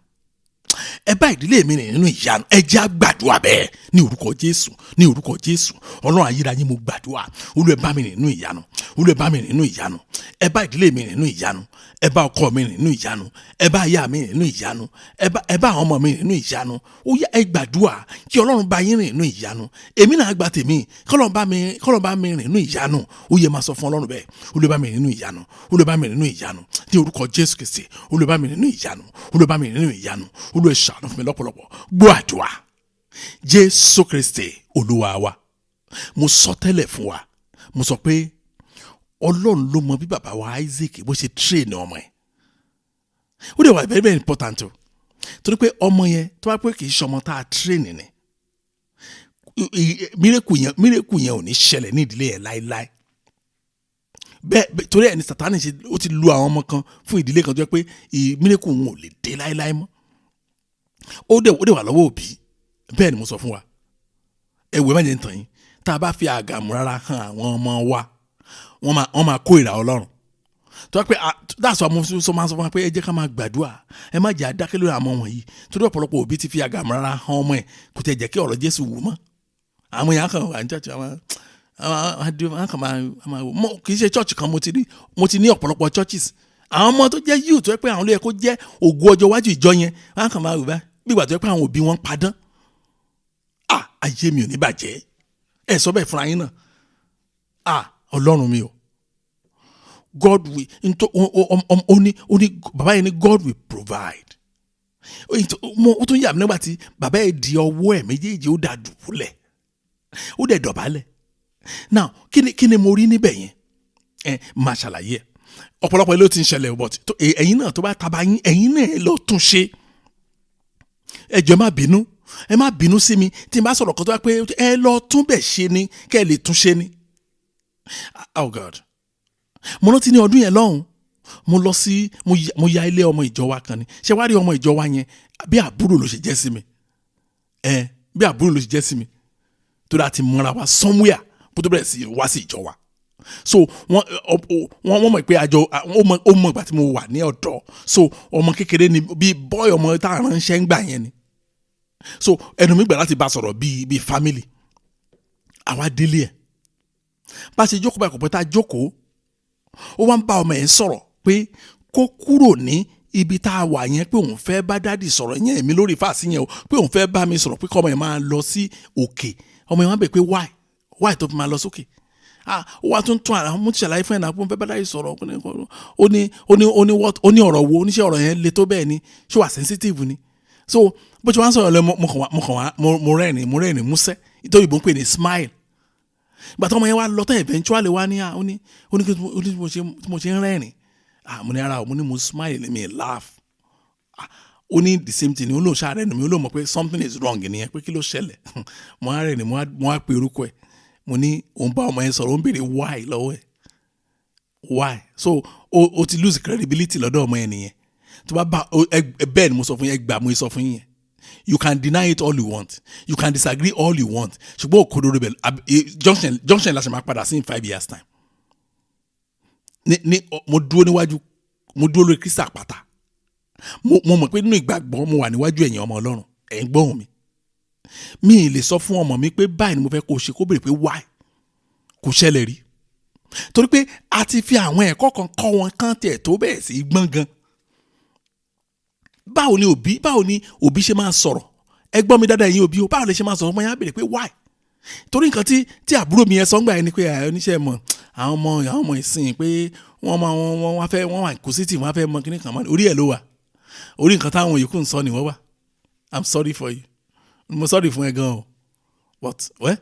ẹ bá ìdílé mi rìn nínú ìyanu ẹ jẹ́ á gbàdúrà bẹ́ẹ̀ ní orúkọ Jésù Ọlọ́run ayérayé mo gbàdúrà Olúwa ẹ bá mi rìn nínú ìyanu Olúwa ẹ bá mi rìn nínú ìyanu ẹ bá ìdílé mi rìn nínú ìyanu ẹ bá ọkọ mi rìn nínú ìyanu ẹ bá aya mi rìn nínú ìyanu ẹ bá àwọn ọmọ mi rìn nínú ìyanu ó yá ẹ gbàdúrà kí Ọlọ́run bá yín rìn nínú ìyanu èmi náà gba tèmi kọ́lọ́run bá mi rìn nínú ìyanu ó yẹ máa sọ fún Ọlọ́run bẹ́ẹ̀ Olúwa bá mi rìn nínú ìyanu Olúwa bá mi rìn nínú ìyanu ní orúkọ Jésù Kristi Olúwa bá mi rìn nínú ìyanu Olúwa bá mi rìn nínú ìyanu Olúwa ṣàánú fún mi lọ́pọ̀lọpọ̀ gbọ́ àdúrà Jésù Kristi Olúwa wa mo sọ tẹ́lẹ̀ fún wa mo sọ pé Ọlọ́run ló mọ bí bàbá wa Isaac bó ṣe train ọmọ ẹ̀ ó dẹ̀ wà very very important o torí pé ọmọ yẹn tó bá pé kì í ṣọmọ tá a train ni miracle yẹn ò ní ṣẹlẹ̀ ní ìdílé yẹn láéláé bẹ́ẹ̀ torí ẹni Sátánì ṣe ó ti lu àwọn ọmọ kan fún ìdílé kan tó yẹ pé miracle wọn ò lè dé láéláé mọ́ ó dẹ̀ wà lọ́wọ́ òbí bẹ́ẹ̀ ni mo sọ fún wa ẹ̀wẹ̀ má jẹ́ ń tàn yín tá a bá fi àgàmù rárá hàn àwọn ọmọ wa wọ́n máa kó ìrà Ọlọ́run tó pé that's why mo sọ máa sọ fún wa pé ẹ jẹ́ ká máa gbàdúrà ẹ má jẹ́ àdákẹ́ lórí àwọn wọ̀nyí torí ọ̀pọ̀lọpọ̀ òbí ti fi àgàmù rárá hàn ọmọ ẹ̀ kò tẹ̀ jẹ́ kí ọ̀rọ̀ Jésù wù mọ́ àwọn èèyàn kan wà ní church àwọn kì í ṣe church kan mo ti ní ọ̀pọ̀lọpọ̀ churches àwọn ọmọ tó jẹ́ youth tó yẹ pé àwọn ló yẹ kó jẹ́ ògo ọjọ́ iwájú ìjọ yẹn wọ́n kàn máa rò bá bí ìgbà tó yẹ pé àwọn òbí wọn padán ayé mi ò ní bàjẹ́ ẹ sọ bẹ́ẹ̀ fúnra yín náà Ọlọ́run mi o God will only bàbá yẹn ní God will provide ó tún yà mí nígbà tí bàbá yẹn di ọwọ́ ẹ̀ méjèèjì ó dà dùbúlẹ̀ ó dẹ̀ dọ̀bálẹ̀ now kí ni mo rí níbẹ̀ yẹn máa ṣàlàyé ẹ̀ ọ̀pọ̀lọpọ̀ ilé ó ti ń ṣẹlẹ̀ but ẹ̀yin náà tó bá taba yín ẹ̀yin náà lọ tún ṣe ẹ jọ̀ọ́ ẹ má bínú sí mi tí n bá sọ̀rọ̀ kan tó wá pé ẹ lọ tún bẹ̀ ṣe ni kẹ́ ẹ lè tún ṣe ni oh God mo rántí ní ọdún yẹn lọ́hùn mo lọ sí mo ya ilé ọmọ ìjọ wa kan ni ṣé wá rí ọmọ ìjọ wa yẹn bí àbúrò ló ṣe jẹ́ sí mi bí àbúrò ló ṣe jẹ́ sí mi tó dáa ti mọ́ra wa somewhere kó tó bẹ̀rẹ̀ sí wá sí ìjọ wa so wọ́n mọ̀ pé àjọ ó mọ̀ ìgbà tí mo wà ní ọ̀dọ́ so ọmọ kékeré ni bí bọ́ọ̀ ọmọ tá a ránṣẹ́ ń gbà yẹn ni so ẹnu mi gbà láti bá sọ̀rọ̀ bíi family àwa délé ẹ̀ bá a ṣe jókòó báyìí kò pẹ́ tá a jókòó ó wá ń bá ọmọ yẹn sọ̀rọ̀ pé kó kúrò ní ibi tá a wà yẹn pé òun fẹ́ bá dádì sọ̀rọ̀ yẹn èmi lórí fàásì yẹn o pé òun fẹ́ bá mi sọ̀rọ̀ pé kọ́ ọmọ yẹn máa lọ sí òkè ọmọ yẹn wá bẹ̀ pé why tó fi máa lọ sókè ó wá tún àrà mo ti ṣàlàyé fún ẹ̀ náà pé òun fẹ́ bá dádì sọ̀rọ̀ ó ní ọ̀rọ̀ wo oníṣẹ́ ọ̀rọ̀ yẹn le tó bẹ́ẹ̀ ni ṣé wà sensitive ni so bó ṣe wá ń sọ̀rọ̀ lọ mo rẹ́rìn músẹ́ ìtọ́ ìbò ń pè ní smile gbàtọ́ ọmọ yẹn wá lọ tán eventually wá ní ó ní mo ṣe ń rẹ́rìn mo ní ara mo ní mo smile ní mi laugh ó ní the same thing ó lóun ṣáà rẹ́rìn mi ó lóun mọ̀ pé something is wrong nìyẹn pé kí ló ṣẹlẹ̀ mo á rẹ́rìn mo á pe orúkọ ẹ̀ mo ní òun bá ọmọ yẹn sọ̀rọ̀ ó ń béèrè why lọ́wọ́ ẹ̀ why so o ti lose credibility lọ́dọ̀ ọmọ yẹn nìyẹn tó bá bẹ́ẹ̀ ni mo sọ fún yẹn gbà mo sọ fún yẹn you can deny it all you want you can disagree all you want ṣùgbọ́n òkodo rebel junction la ṣe máa padà sí in 5 years time mo dúró níwájú mo dúró lórí Kristi àpáta mo mọ̀ pé nínú ìgbàgbọ́ mo wà níwájú ẹ̀yin ọmọ Ọlọ́run ẹ̀ ń gbọ́hùn mi ì lè sọ fún ọmọ mi pé báyìí ni mo fẹ́ kó ṣe kó béèrè pé why kò ṣẹlẹ̀ rí torí pé a ti fi àwọn ẹ̀kọ́ kan kọ́ wọn kán tiẹ̀ tó bẹ́ẹ̀ sí gbọ́n gan báwo ni òbí ṣe máa sọ̀rọ̀ ẹ gbọ́ mi dáadáa ẹ̀yin òbí o báwo lè ṣe máa sọ̀rọ̀ ọmọ yẹn á béèrè pé why torí nǹkan tí àbúrò mi yẹn sọ ń gbà yẹn ni pé oníṣẹ́ mọ̀ àwọn ọmọ ìsìn pé wọ́n wá fẹ́ wọ́n wà inquisitive wọ́n fẹ́ mọ kíní kan mọ́ orí ẹ̀ ló wà orí nǹkan táwọn yòókù ń sọ ni wọ́n wà. I'm sorry for you. Mo sorry fún ẹ gan o. But well,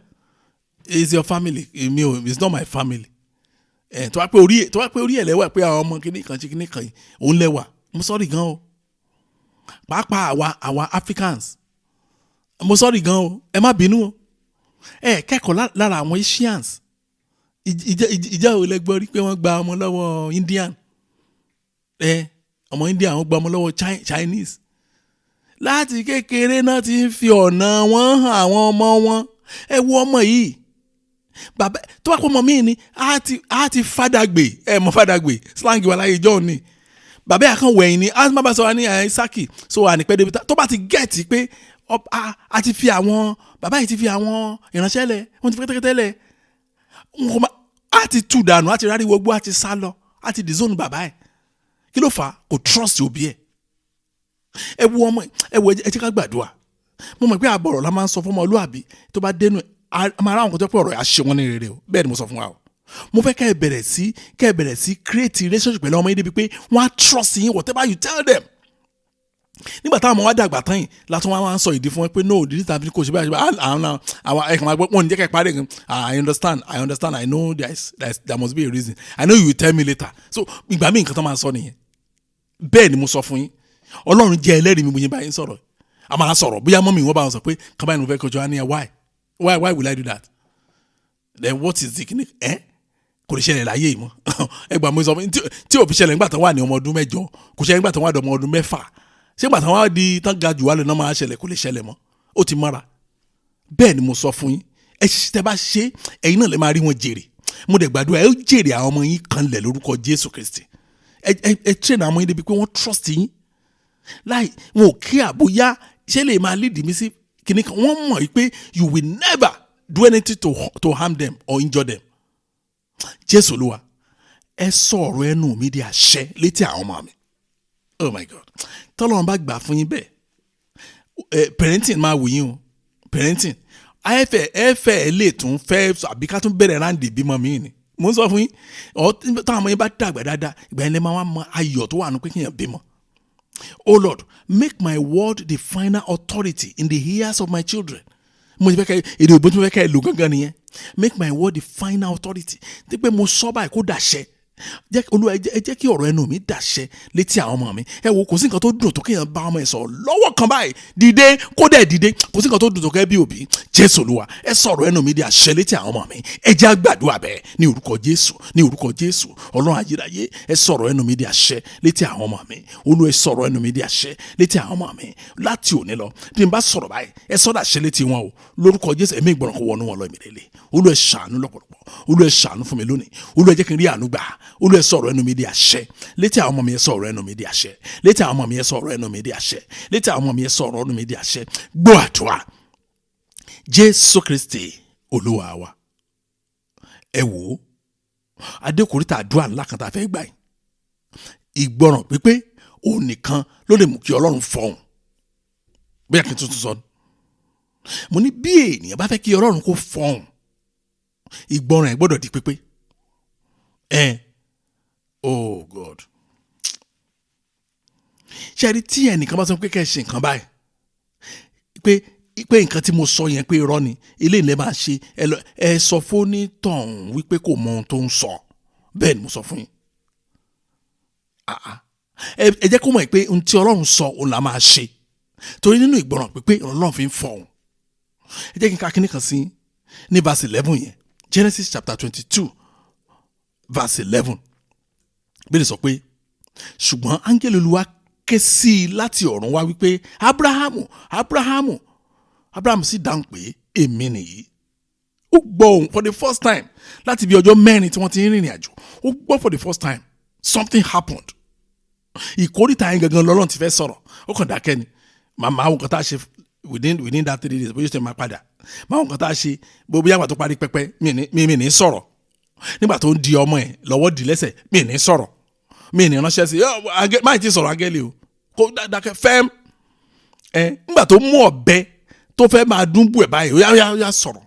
it's your family. It's not my family. Tó wá pé orí ẹ̀ lẹ́wà pé àwọn ọmọ kíní kan yìí òun lẹ́wà. Mo sorry gan o. Pàápàá àwa Africans. Mo sorry gan o. Ẹ má bínú o. Kẹ́kọ̀ọ́ lára àwọn Asians. Ìjà ò lẹ gbọ́ rí pé wọ́n gba ọmọ lọ́wọ́ Indian. Ọmọ Indian wọ́n gba ọmọ lọ́wọ́ Chinese. Láti kékeré náà ti ń fi ọ̀nà wọn hàn àwọn ọmọ wọn. Ẹ wo ọmọ yìí. Bàbá tó bá kó ọmọ mi ni a ti fàdàgbè. Mọ fàdàgbè slang wà láyé ìjọ ni. Bàbá yà kan wẹ̀yìn ni a máa bá sọ wá ní Saki so wà ní pẹ́ débi tó bá ti gẹ̀ẹ́tì pé a ti fi àwọn bàbá yìí ti fi àwọn ìránṣẹ́ lẹ̀ wọ́n ti fi kẹ́tẹ́kẹ́tẹ́ lẹ̀ a ti tú dànù a ti rárí wọgbó a ti sá lọ a ti dìzónù bàbá ẹ̀ kí ló fà á kò trust òbí ẹ̀. Ẹ wo ọmọ ẹ wo ẹ jẹ́ ká gbàdúrà mo mọ̀ pé àbọ̀rọ̀ la máa ń sọ fún ọmọlúàbí tó bá dénú a máa ráwọn kan tó pé ọ̀rọ̀ yà ṣe wọn ní rere o bẹ́ẹ̀ ni mo sọ fún wa o. Mo fẹ́ kẹ́ ẹ bẹ̀rẹ̀ sí create relationship pẹ̀lú ọmọ yìí débi pé wọ́n á trust yín whatever you tell them. Nígbà táwọn ọmọ wa dàgbà tán yìí látún wọn máa ń sọ ìdí fún wọn pé no ìdí tàbí kò ṣe báyìí àwọn ẹ̀kan máa gbọ́ wọn ní jẹ́ kẹ́ parí gan I understand I know there must be a reason I know you will tell me later. So ìgbà míì nǹkan tó máa ń sọ nìyẹn bẹ́ẹ̀ ni mo sọ fún yín Ọlọ́run jẹ́ ẹlẹ́rìí mi mo yẹn báyìí sọ̀rọ̀ a máa sọ̀rọ̀ bóyá mọ́mì wọn bá wọn sọ pé kábàáyé mo fẹ́ kọjọ́ á ní ẹ why will I do that then what is the kini kò lè ṣẹlẹ̀ láyé yìí mọ́ ẹgbàá mo sọ fún tí ò fi ṣẹlẹ̀ nígbà tán wà ní ọmọ ọdún 8 kò ṣẹlẹ̀ nígbà tán wà ní ọmọ ọdún 6 ṣé nígbà tán wà di tán ga jù wá lè náà máa ṣẹlẹ̀ kò lè ṣẹlẹ̀ mọ́ ó ti mọ́ra bẹ́ẹ̀ ni mo sọ fún yín ẹ ṣiṣẹ́ tẹ́ bá ṣe ẹ̀yin náà lè máa rí wọn jèrè mo dẹ̀ gbàdúrà ẹ ó jèrè àwọn ọmọ yín kan lẹ̀ lórúkọ Jésù Kristi ẹ train àwọn ọmọ yín débi pé wọ́n trust yín láì wọn ò kí àbóyá ṣé lè máa lead mi sí kíní kan wọ́n mọ̀ pé you will never do anything to harm them or injure them. Jésù Olúwa ẹ sọ ọ̀rọ̀ ẹnu mi di àṣẹ létí àwọn ọmọ mi. Oh my God tọ́lọ́run bá gbà fún yín bẹ́ẹ̀ parenting máa wù yín o parenting ẹ lè tún fẹ́ àbí ká tún bẹ̀rẹ̀ ráǹdì bímọ mi ni mo ń sọ fún yín táwọn ọmọ yín bá dàgbà dáadáa ìgbà yẹn lè máa wá mọ ayọ̀ tó wà nù pé kéèyàn bímọ. Oh Lord, make my word the final authority in the ears of my children. Mo ti fẹ́ kẹ́ èdè òbí tí mo fẹ́ kẹ́ lò gangan nìyẹn. Make my word the final authority. Tí pé mo sọ báyìí kó dàṣẹ. Olúwa ẹ jẹ́ kí ọ̀rọ̀ ẹnu mi dàṣẹ létí àwọn ọmọ mi. Ẹ wo kò sí nǹkan tó dùn tó kéèyàn bá ọmọ ẹ sọ̀rọ̀ lọ́wọ́ kan báyìí dìde kó dẹ̀ dìde kò sí nǹkan tó dùn tó kẹ́ bí òbí. Jésù Olúwa ẹ sọ̀rọ̀ ẹnu mi di àṣẹ létí àwọn ọmọ mi. Ẹ jẹ́ á gbàdúrà bẹ́ẹ̀ ní orúkọ Jésù ní orúkọ Jésù Ọlọ́run ayérayé ẹ sọ̀rọ̀ ẹnu mi di àṣẹ létí àwọn ọmọ mi. Olúwa ẹ sọ̀rọ̀ ẹnu mi di àṣẹ létí àwọn ọmọ mi láti òní lọ bí n bá sọ̀rọ̀ báyìí ẹ sọ̀rọ̀ àṣẹ létí wọn o lórúkọ Jésù ẹ̀mí ìgbọràn kó wọnú wọn lọ ìmìlẹ̀lẹ̀. Olúwa ẹ ṣàánú lọ́pọ̀lọpọ̀ Olúwa ẹ ṣàánú fún mi lónìí Olúwa ẹ jẹ́ kí n rí àánú gbà Olúwa ẹ sọ̀rọ̀ ẹnu mi di àṣẹ létí àwọn ọmọ mi ẹ sọ̀rọ̀ ẹnu mi di àṣẹ létí àwọn ọmọ mi ẹ sọ̀rọ̀ ẹnu mi di àṣẹ létí àwọn ọmọ mi ẹ sọ̀rọ̀ ẹnu mi di àṣẹ gbọ́ àdúrà Jésù Kristi Olúwa wa ẹ wò ó adékòríta àdúrà ńlá kan tá a fẹ́ gbà yìí ìgbọràn pípé òun nìkan ló lè mú kí Ọlọ́run fọhùn bóyá kí n tuntun sọ mo ní bí ènìyàn bá fẹ́ kí Ọlọ́run kó fọhùn ìgbọràn ẹ̀ gbọ́dọ̀ di pípé oh God ṣe rí tí ẹnìkan bá sọ pé kẹ́ ẹ ṣe nǹkan báyìí pé nǹkan tí mo sọ yẹn pé irọ́ ni ilé ìlẹ̀ máa ṣe ẹ sọ fún ní tọ̀hún wípé kò mọ ohun tó ń sọ bẹ́ẹ̀ ni mo sọ fún yín ẹ jẹ́ kó mọ̀ pé ohun tí Ọlọ́run sọ òun là máa ṣe torí nínú ìgbọràn pípé Ọlọ́run fi ń fọhùn ẹ jẹ́ kí n ká kíní kan sí ní verse 11 yẹn Genesis chapter 22 verse 11 bí lè sọ pé ṣùgbọ́n áńgẹ́lì Olúwa ké sí i láti ọ̀run wá wípé Abrahamu sì dáhùn pé èmi nìyí ó gbọ́ ohùn for the first time láti bí ọjọ́ 4 tí wọ́n ti ń rìnrìn àjò ó gbọ́ for the first time something happened ìkórìtà yẹn gangan lọ́lọ́run ti fẹ́ sọ̀rọ̀ ó kàn dákẹ́ ni màmá àwọn kan tá a ṣe within that 3 days bóyá ṣe máa padà màmá àwọn kan tá a ṣe bóyá àgbà tó parí pẹ́pẹ́ mi ní sọ̀rọ̀ nígbà tó ń di ọmọ ẹ̀ lọ́wọ́ di lẹ́sẹ̀ mi ní sọ̀rọ̀ mi ní ránṣẹ́ sí máì tí sọ̀rọ̀ agẹ́lẹ̀ o kó dákẹ́ fẹ́m nígbà tó mú ọ̀bẹ tó fẹ́ máa dún bú ẹ̀ báyìí ó yá sọ̀rọ̀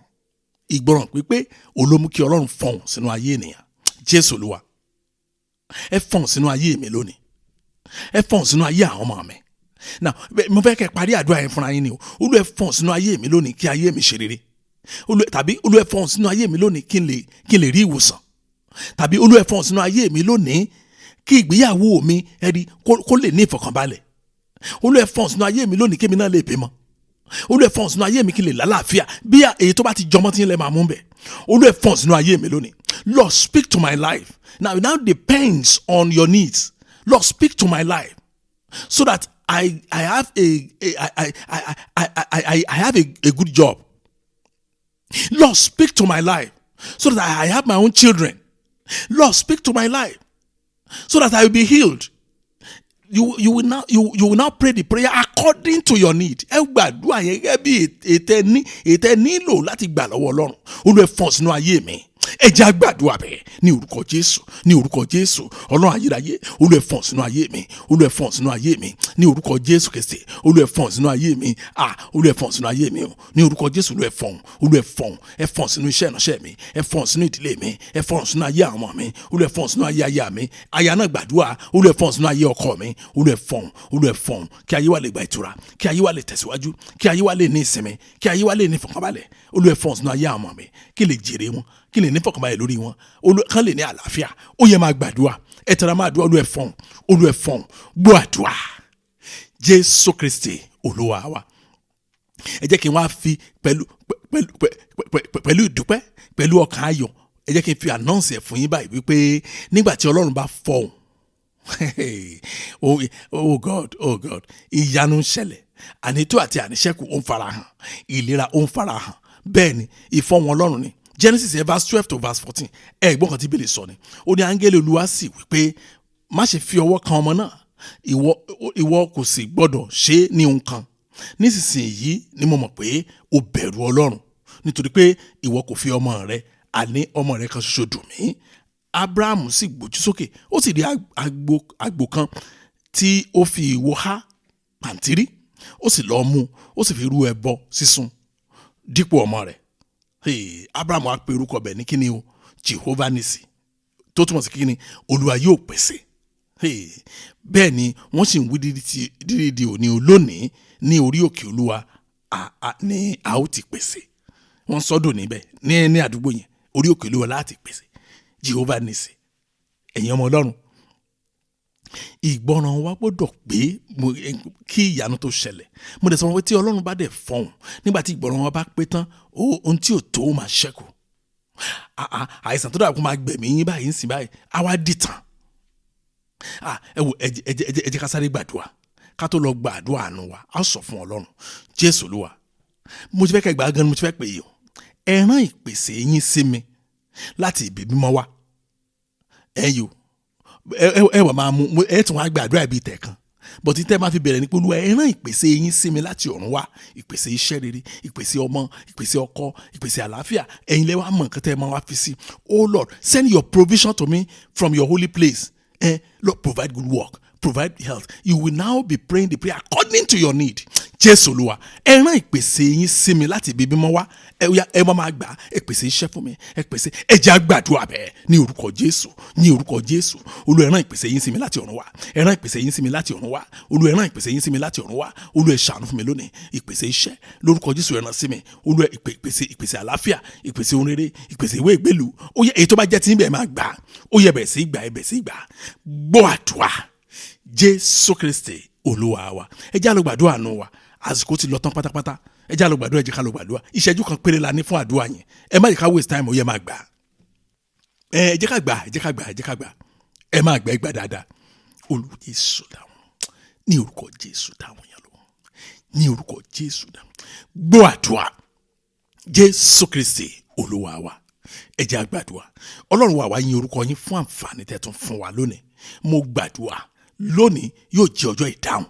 ìgbọràn pípé olómú kí Ọlọ́run fọhùn sínú ayé ènìyàn Jésù Olúwa ẹ fọ̀n sínú ayé mi lónìí, ẹ fọ̀n sínú ayé àwọn ọmọ mi. Now mo fẹ́ kẹ́ parí àdúrà yẹn fúnra yín ni o. Olúwa ẹ fọ̀n sínú ayé mi lónìí kí ayé mi ṣe rere. Tàbí Olúwa ẹ fọ̀n sínú ayé mi lónìí kí n lè rí ìwòsàn. Tàbí Olúwa ẹ fọ̀n sínú ayé mi lónìí kí ìgbéyàwó mi ẹ̀rí kó lè ní ìfọ̀kànbalẹ̀. Olúwa ẹ fọ̀n sínú ayé mi lónìí kí èmi náà lè bímọ. Olúwa ẹ fọ̀n sínú ayé mi kí n lè lálàáfíà bí èyí tó bá ti jọmọ́ tí ń lẹ́ máa mú bẹ̀. Olúwa ẹ fọ̀n sínú ayé mi lónìí. Lord, speak to my life. Now it now depends on your needs. Lord, speak to my life so that I have a good job. Lord, speak to my life so that I have my own children. Lord, speak to my life so that I will be healed. You will now pray the prayer according to your need. Ẹ gbàdúrà yẹn gẹ́gẹ́ bí ètè nílò láti gbà lọ́wọ́ Ọlọ́run. Olúwa ẹ fọ̀n sínú ayé mi. Ẹ jẹ́ á gbàdúrà bẹ́ẹ̀ ní orúkọ Jésù, ní orúkọ Jésù. Ọlọ́run ayérayé, Olúwa ẹ fọ̀n sínú ayé mi. Olúwa ẹ fọ̀n sínú ayé mi ní orúkọ Jésù Kristi. Olúwa ẹ fọ̀n sínú ayé mi. Olúwa ẹ fọ̀n sínú ayé mi o. Ní orúkọ Jésù Olúwa ẹ fọ̀n. Olúwa ẹ fọ̀n sínú iṣẹ́ ìránṣẹ́ mi. Ẹ fọ̀n sínú ìdílé mi. Ẹ fọ̀n sínú ayé àwọn ọmọ mi. Olúwa ẹ fọ̀n sínú ayé aya mi. Aya náà gbàdúrà. Olúwa ẹ fọ̀n sínú ayé ọkọ mi. Olúwa ẹ fọ̀n kí ayé wa lè gba ìtura, kí ayé wa lè tẹ̀síwájú, kí ayé wa lè ní ìsinmi, kí ayé wa lè ní ìfọ̀kànbalẹ̀. Olúwa ẹ fọ̀n sínú ayé àwọn ọmọ mi kí lè jèrè wọn, kí lè ní ìfọ̀kànbalẹ̀ lórí wọn, kán lè ní àlàáfíà. Ó yẹ máa gbàdúrà, ẹ tẹra máa dúrà. Olúwa ẹ fọ̀n, gbọ́ àdúrà. Jésù Kristi Olúwa wa. Ẹ jẹ́ kí n wá fi pẹ̀lú ìdúpẹ́, pẹ̀lú ọkàn ayọ̀, ẹ jẹ́ kí n fi announce ẹ̀ fún yín báyìí wípé nígbà tí Ọlọ́run bá fọ̀hùn, oh God, ìyanu ń ṣẹlẹ̀, ànító àti àníṣẹ́kù ó ń farahàn, ìlera ó ń farahàn. Bẹ́ẹ̀ ni ìfọ̀hùn Ọlọ́run ni. Genesis verse 12 to verse 14. Ẹ̀gbọ́n kan tí Bíbélì sọ ni. Ó ní áńgẹ́lì Olúwa sì wípé má ṣe fi ọwọ́ kan ọmọ náà, ìwọ kò sì gbọ́dọ̀ ṣe ní ohun kan. Nísinsìnyí ni mo mọ̀ pé o bẹ̀rù Ọlọ́run nítorí pé ìwọ kò fi ọmọ rẹ, àní ọmọ rẹ kan ṣoṣo dùn mí. Abraham sì gbójú sókè, ó sì rí àgbò kan tí ó fi ìwo há pàǹtírí, ó sì lọ́ọ́ mú, ó sì fi rú ẹbọ sísun dípò ọmọ rẹ̀. Abraham á pe orúkọ bẹ̀ ní kíni o, Jehovah Nisi, tó túmọ̀ sí kíni, Olúwa yóò pèsè. Bẹ́ẹ̀ ni wọ́n sì ń wí dídí òní olónìí ní orí òkè Olúwa ní a ó ti pèsè. Wọ́n sọ́dọ̀ níbẹ̀ ní àdúgbò yẹn, orí òkè Olúwa láti pèsè. Jehovah Nisi. Ẹ̀yin ọmọ Ọlọ́run, ìgbọràn wa gbọ́dọ̀ pé kí ìyanu tó ṣẹlẹ̀. Mo dẹ̀ sọ pé tí Ọlọ́run bá dẹ̀ fọ̀hùn, nígbà tí ìgbọràn wa bá pé tán, ohun tí ò tó máa ṣẹ́kù. Àìsàn tó dàbí kó máa gbẹ̀mí yín báyìí ń sìn báyìí, á wá dìtàn. Ẹ wò, ẹ jẹ́ ká sáré gbàdúrà ká tó lọ gbàdúrà àánú wa. Á sọ fún Ọlọ́run, Jésù Olúwa, mo ti fẹ́ kẹ́ gbà gan ni mo ti fẹ́ pè yín o. Ẹ rán ìpèsè yín sí mi láti ibi mímọ́ wá. Ẹ wà máa mú, ẹ tún wá gbàdúrà ibi tẹ̀kan, but tí tẹ́ máa fi bẹ̀rẹ̀ ní pé Olúwa ẹ rán ìpèsè yín sí mi láti ọ̀run wá. Ìpèsè iṣẹ́ rere, ìpèsè ọmọ, ìpèsè ọkọ, ìpèsè àlàáfíà. Ẹ̀yin lẹ wá mọ̀ nǹkan tẹ́ máa wá fi sí. Oh Lord, send your provision to me from your holy place. Lord, provide good work, provide health. You will now be praying the prayer according to your need. Jésù Olúwa, ẹ rán ìpèsè yín sí mi láti ibi mímọ́ wá. Ẹ máa gbà, ẹ pèsè iṣẹ́ fún mi, ẹ pèsè, ẹ jẹ́ á gbàdúrà bẹ́ẹ̀ ní orúkọ Jésù, ní orúkọ Jésù. Olúwa ẹ rán ìpèsè yín sí mi láti ọ̀run wá. Ẹ rán ìpèsè yín sí mi láti ọ̀run wá. Olúwa ẹ rán ìpèsè yín sí mi láti ọ̀run wá. Olúwa ẹ ṣàánú fún mi lónìí. Ìpèsè iṣẹ́ lórúkọ Jésù ẹ rán sí mi. Olúwa ìpèsè àlàáfíà, ìpèsè ohun rere, ìpèsè ìwé ìgbélú. Ó yẹ èyí tó bá jẹ́ tí ń bẹ̀ máa gbà. Ó yẹ bẹ̀ sí gbà, ẹ bẹ̀ sí gbà. Gbọ́ àdúrà. Jésù Kristi Olúwa wa. Ẹ jẹ́ á lọ gbàdúrà àánú wa. Àsìkò ti lọ tán pátápátá. Ẹ jẹ́ á lọ gbàdúrà, ẹ jẹ́ ká lọ gbàdúrà. Ìṣẹ́jú kan péré la ní fún àdúrà yẹn. Ẹ má jẹ́ ká waste time, ó yẹ máa gbà. Ẹ jẹ́ ká gbà, ẹ jẹ́ ká gbà, ẹ jẹ́ ká gbà. Ẹ máa gbà, ẹ gbà dáadáa. Olúwa Jésù dáhùn. Ní orúkọ Jésù dáhùn yẹn lọ. Ní orúkọ Jésù dáhùn. Gbọ́ àdúrà. Jésù Kristi Olúwa wa. Ẹ jẹ́ á gbàdúrà. Ọlọ́run wa wá yìn orúkọ yín fún àǹfààní tẹ́ tún fún wa lónìí. Mo gbàdúrà lónìí yóò jẹ́ ọjọ́ ìdáhùn.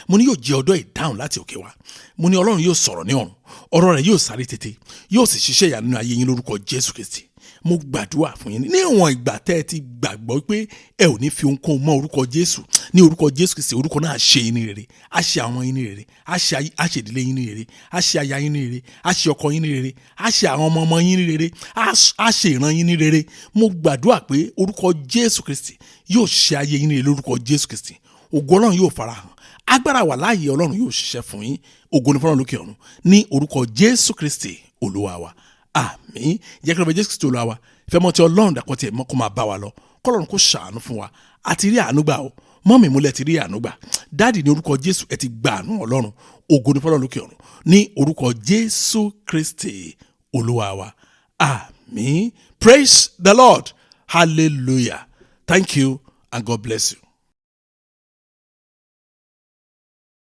mo ní yóò jẹ́ ọ̀dọ̀ ìdáhùn láti òkè wá. Mo ní Ọlọ́run yóò sọ̀rọ̀ ní ọ̀run, ọ̀rọ̀ rẹ̀ yóò sáré tètè, yóò sì ṣiṣẹ́ ìyanu nínú ayé yín lórúkọ Jésù Kristi. Mo gbàdúrà fún yín níwọ̀n ìgbà tẹ́ ẹ ti gbàgbọ́ pé ẹ ò ní fi ohunkóhun mọ́ orúkọ Jésù, ní orúkọ Jésù Kristi, orúkọ náà ṣe yín ní rere, á ṣe àwọn yín ní rere, á ṣe ìdílé yín ní rere, á ṣe aya yín ní rere, á ṣe ọkọ yín ní rere, á ṣe àwọn ọmọ yín ní rere, á ṣe ìran yín ní rere. Mo gbàdúrà pé orúkọ Jésù Kristi yóò ṣe ayé yín ní rere lórúkọ Jésù Kristi. Ògo Ọlọ́run yóò farahàn, agbára wà láàyè Ọlọ́run yóò ṣiṣẹ́ fún yín. Ògo ni fún Ọlọ́run lókè ọ̀run ní orúkọ Jésù Kristi Olúwa wa. Àmín. Jẹ́ kí ló bẹ Jésù Kristi Olúwa wa. Ìfẹ́ mọ́ ti Ọlọ́run dàpọ̀ tí ẹ̀ mọ́ kó máa bá wa lọ. Kọ́lọ́run kó ṣàánú fún wa. Àti rí àánú gbà o. Mọ́mì múlẹ̀ ti rí àánú gbà. Dáàdì ní orúkọ Jésù ẹ ti gba àánú Ọlọ́run. Ògo ni fún Ọlọ́run lókè ọ̀run ní orúkọ Jésù Kristi Olúwa wa. Àmín. Praise the Lord. Hallelujah. Thank you and God bless you.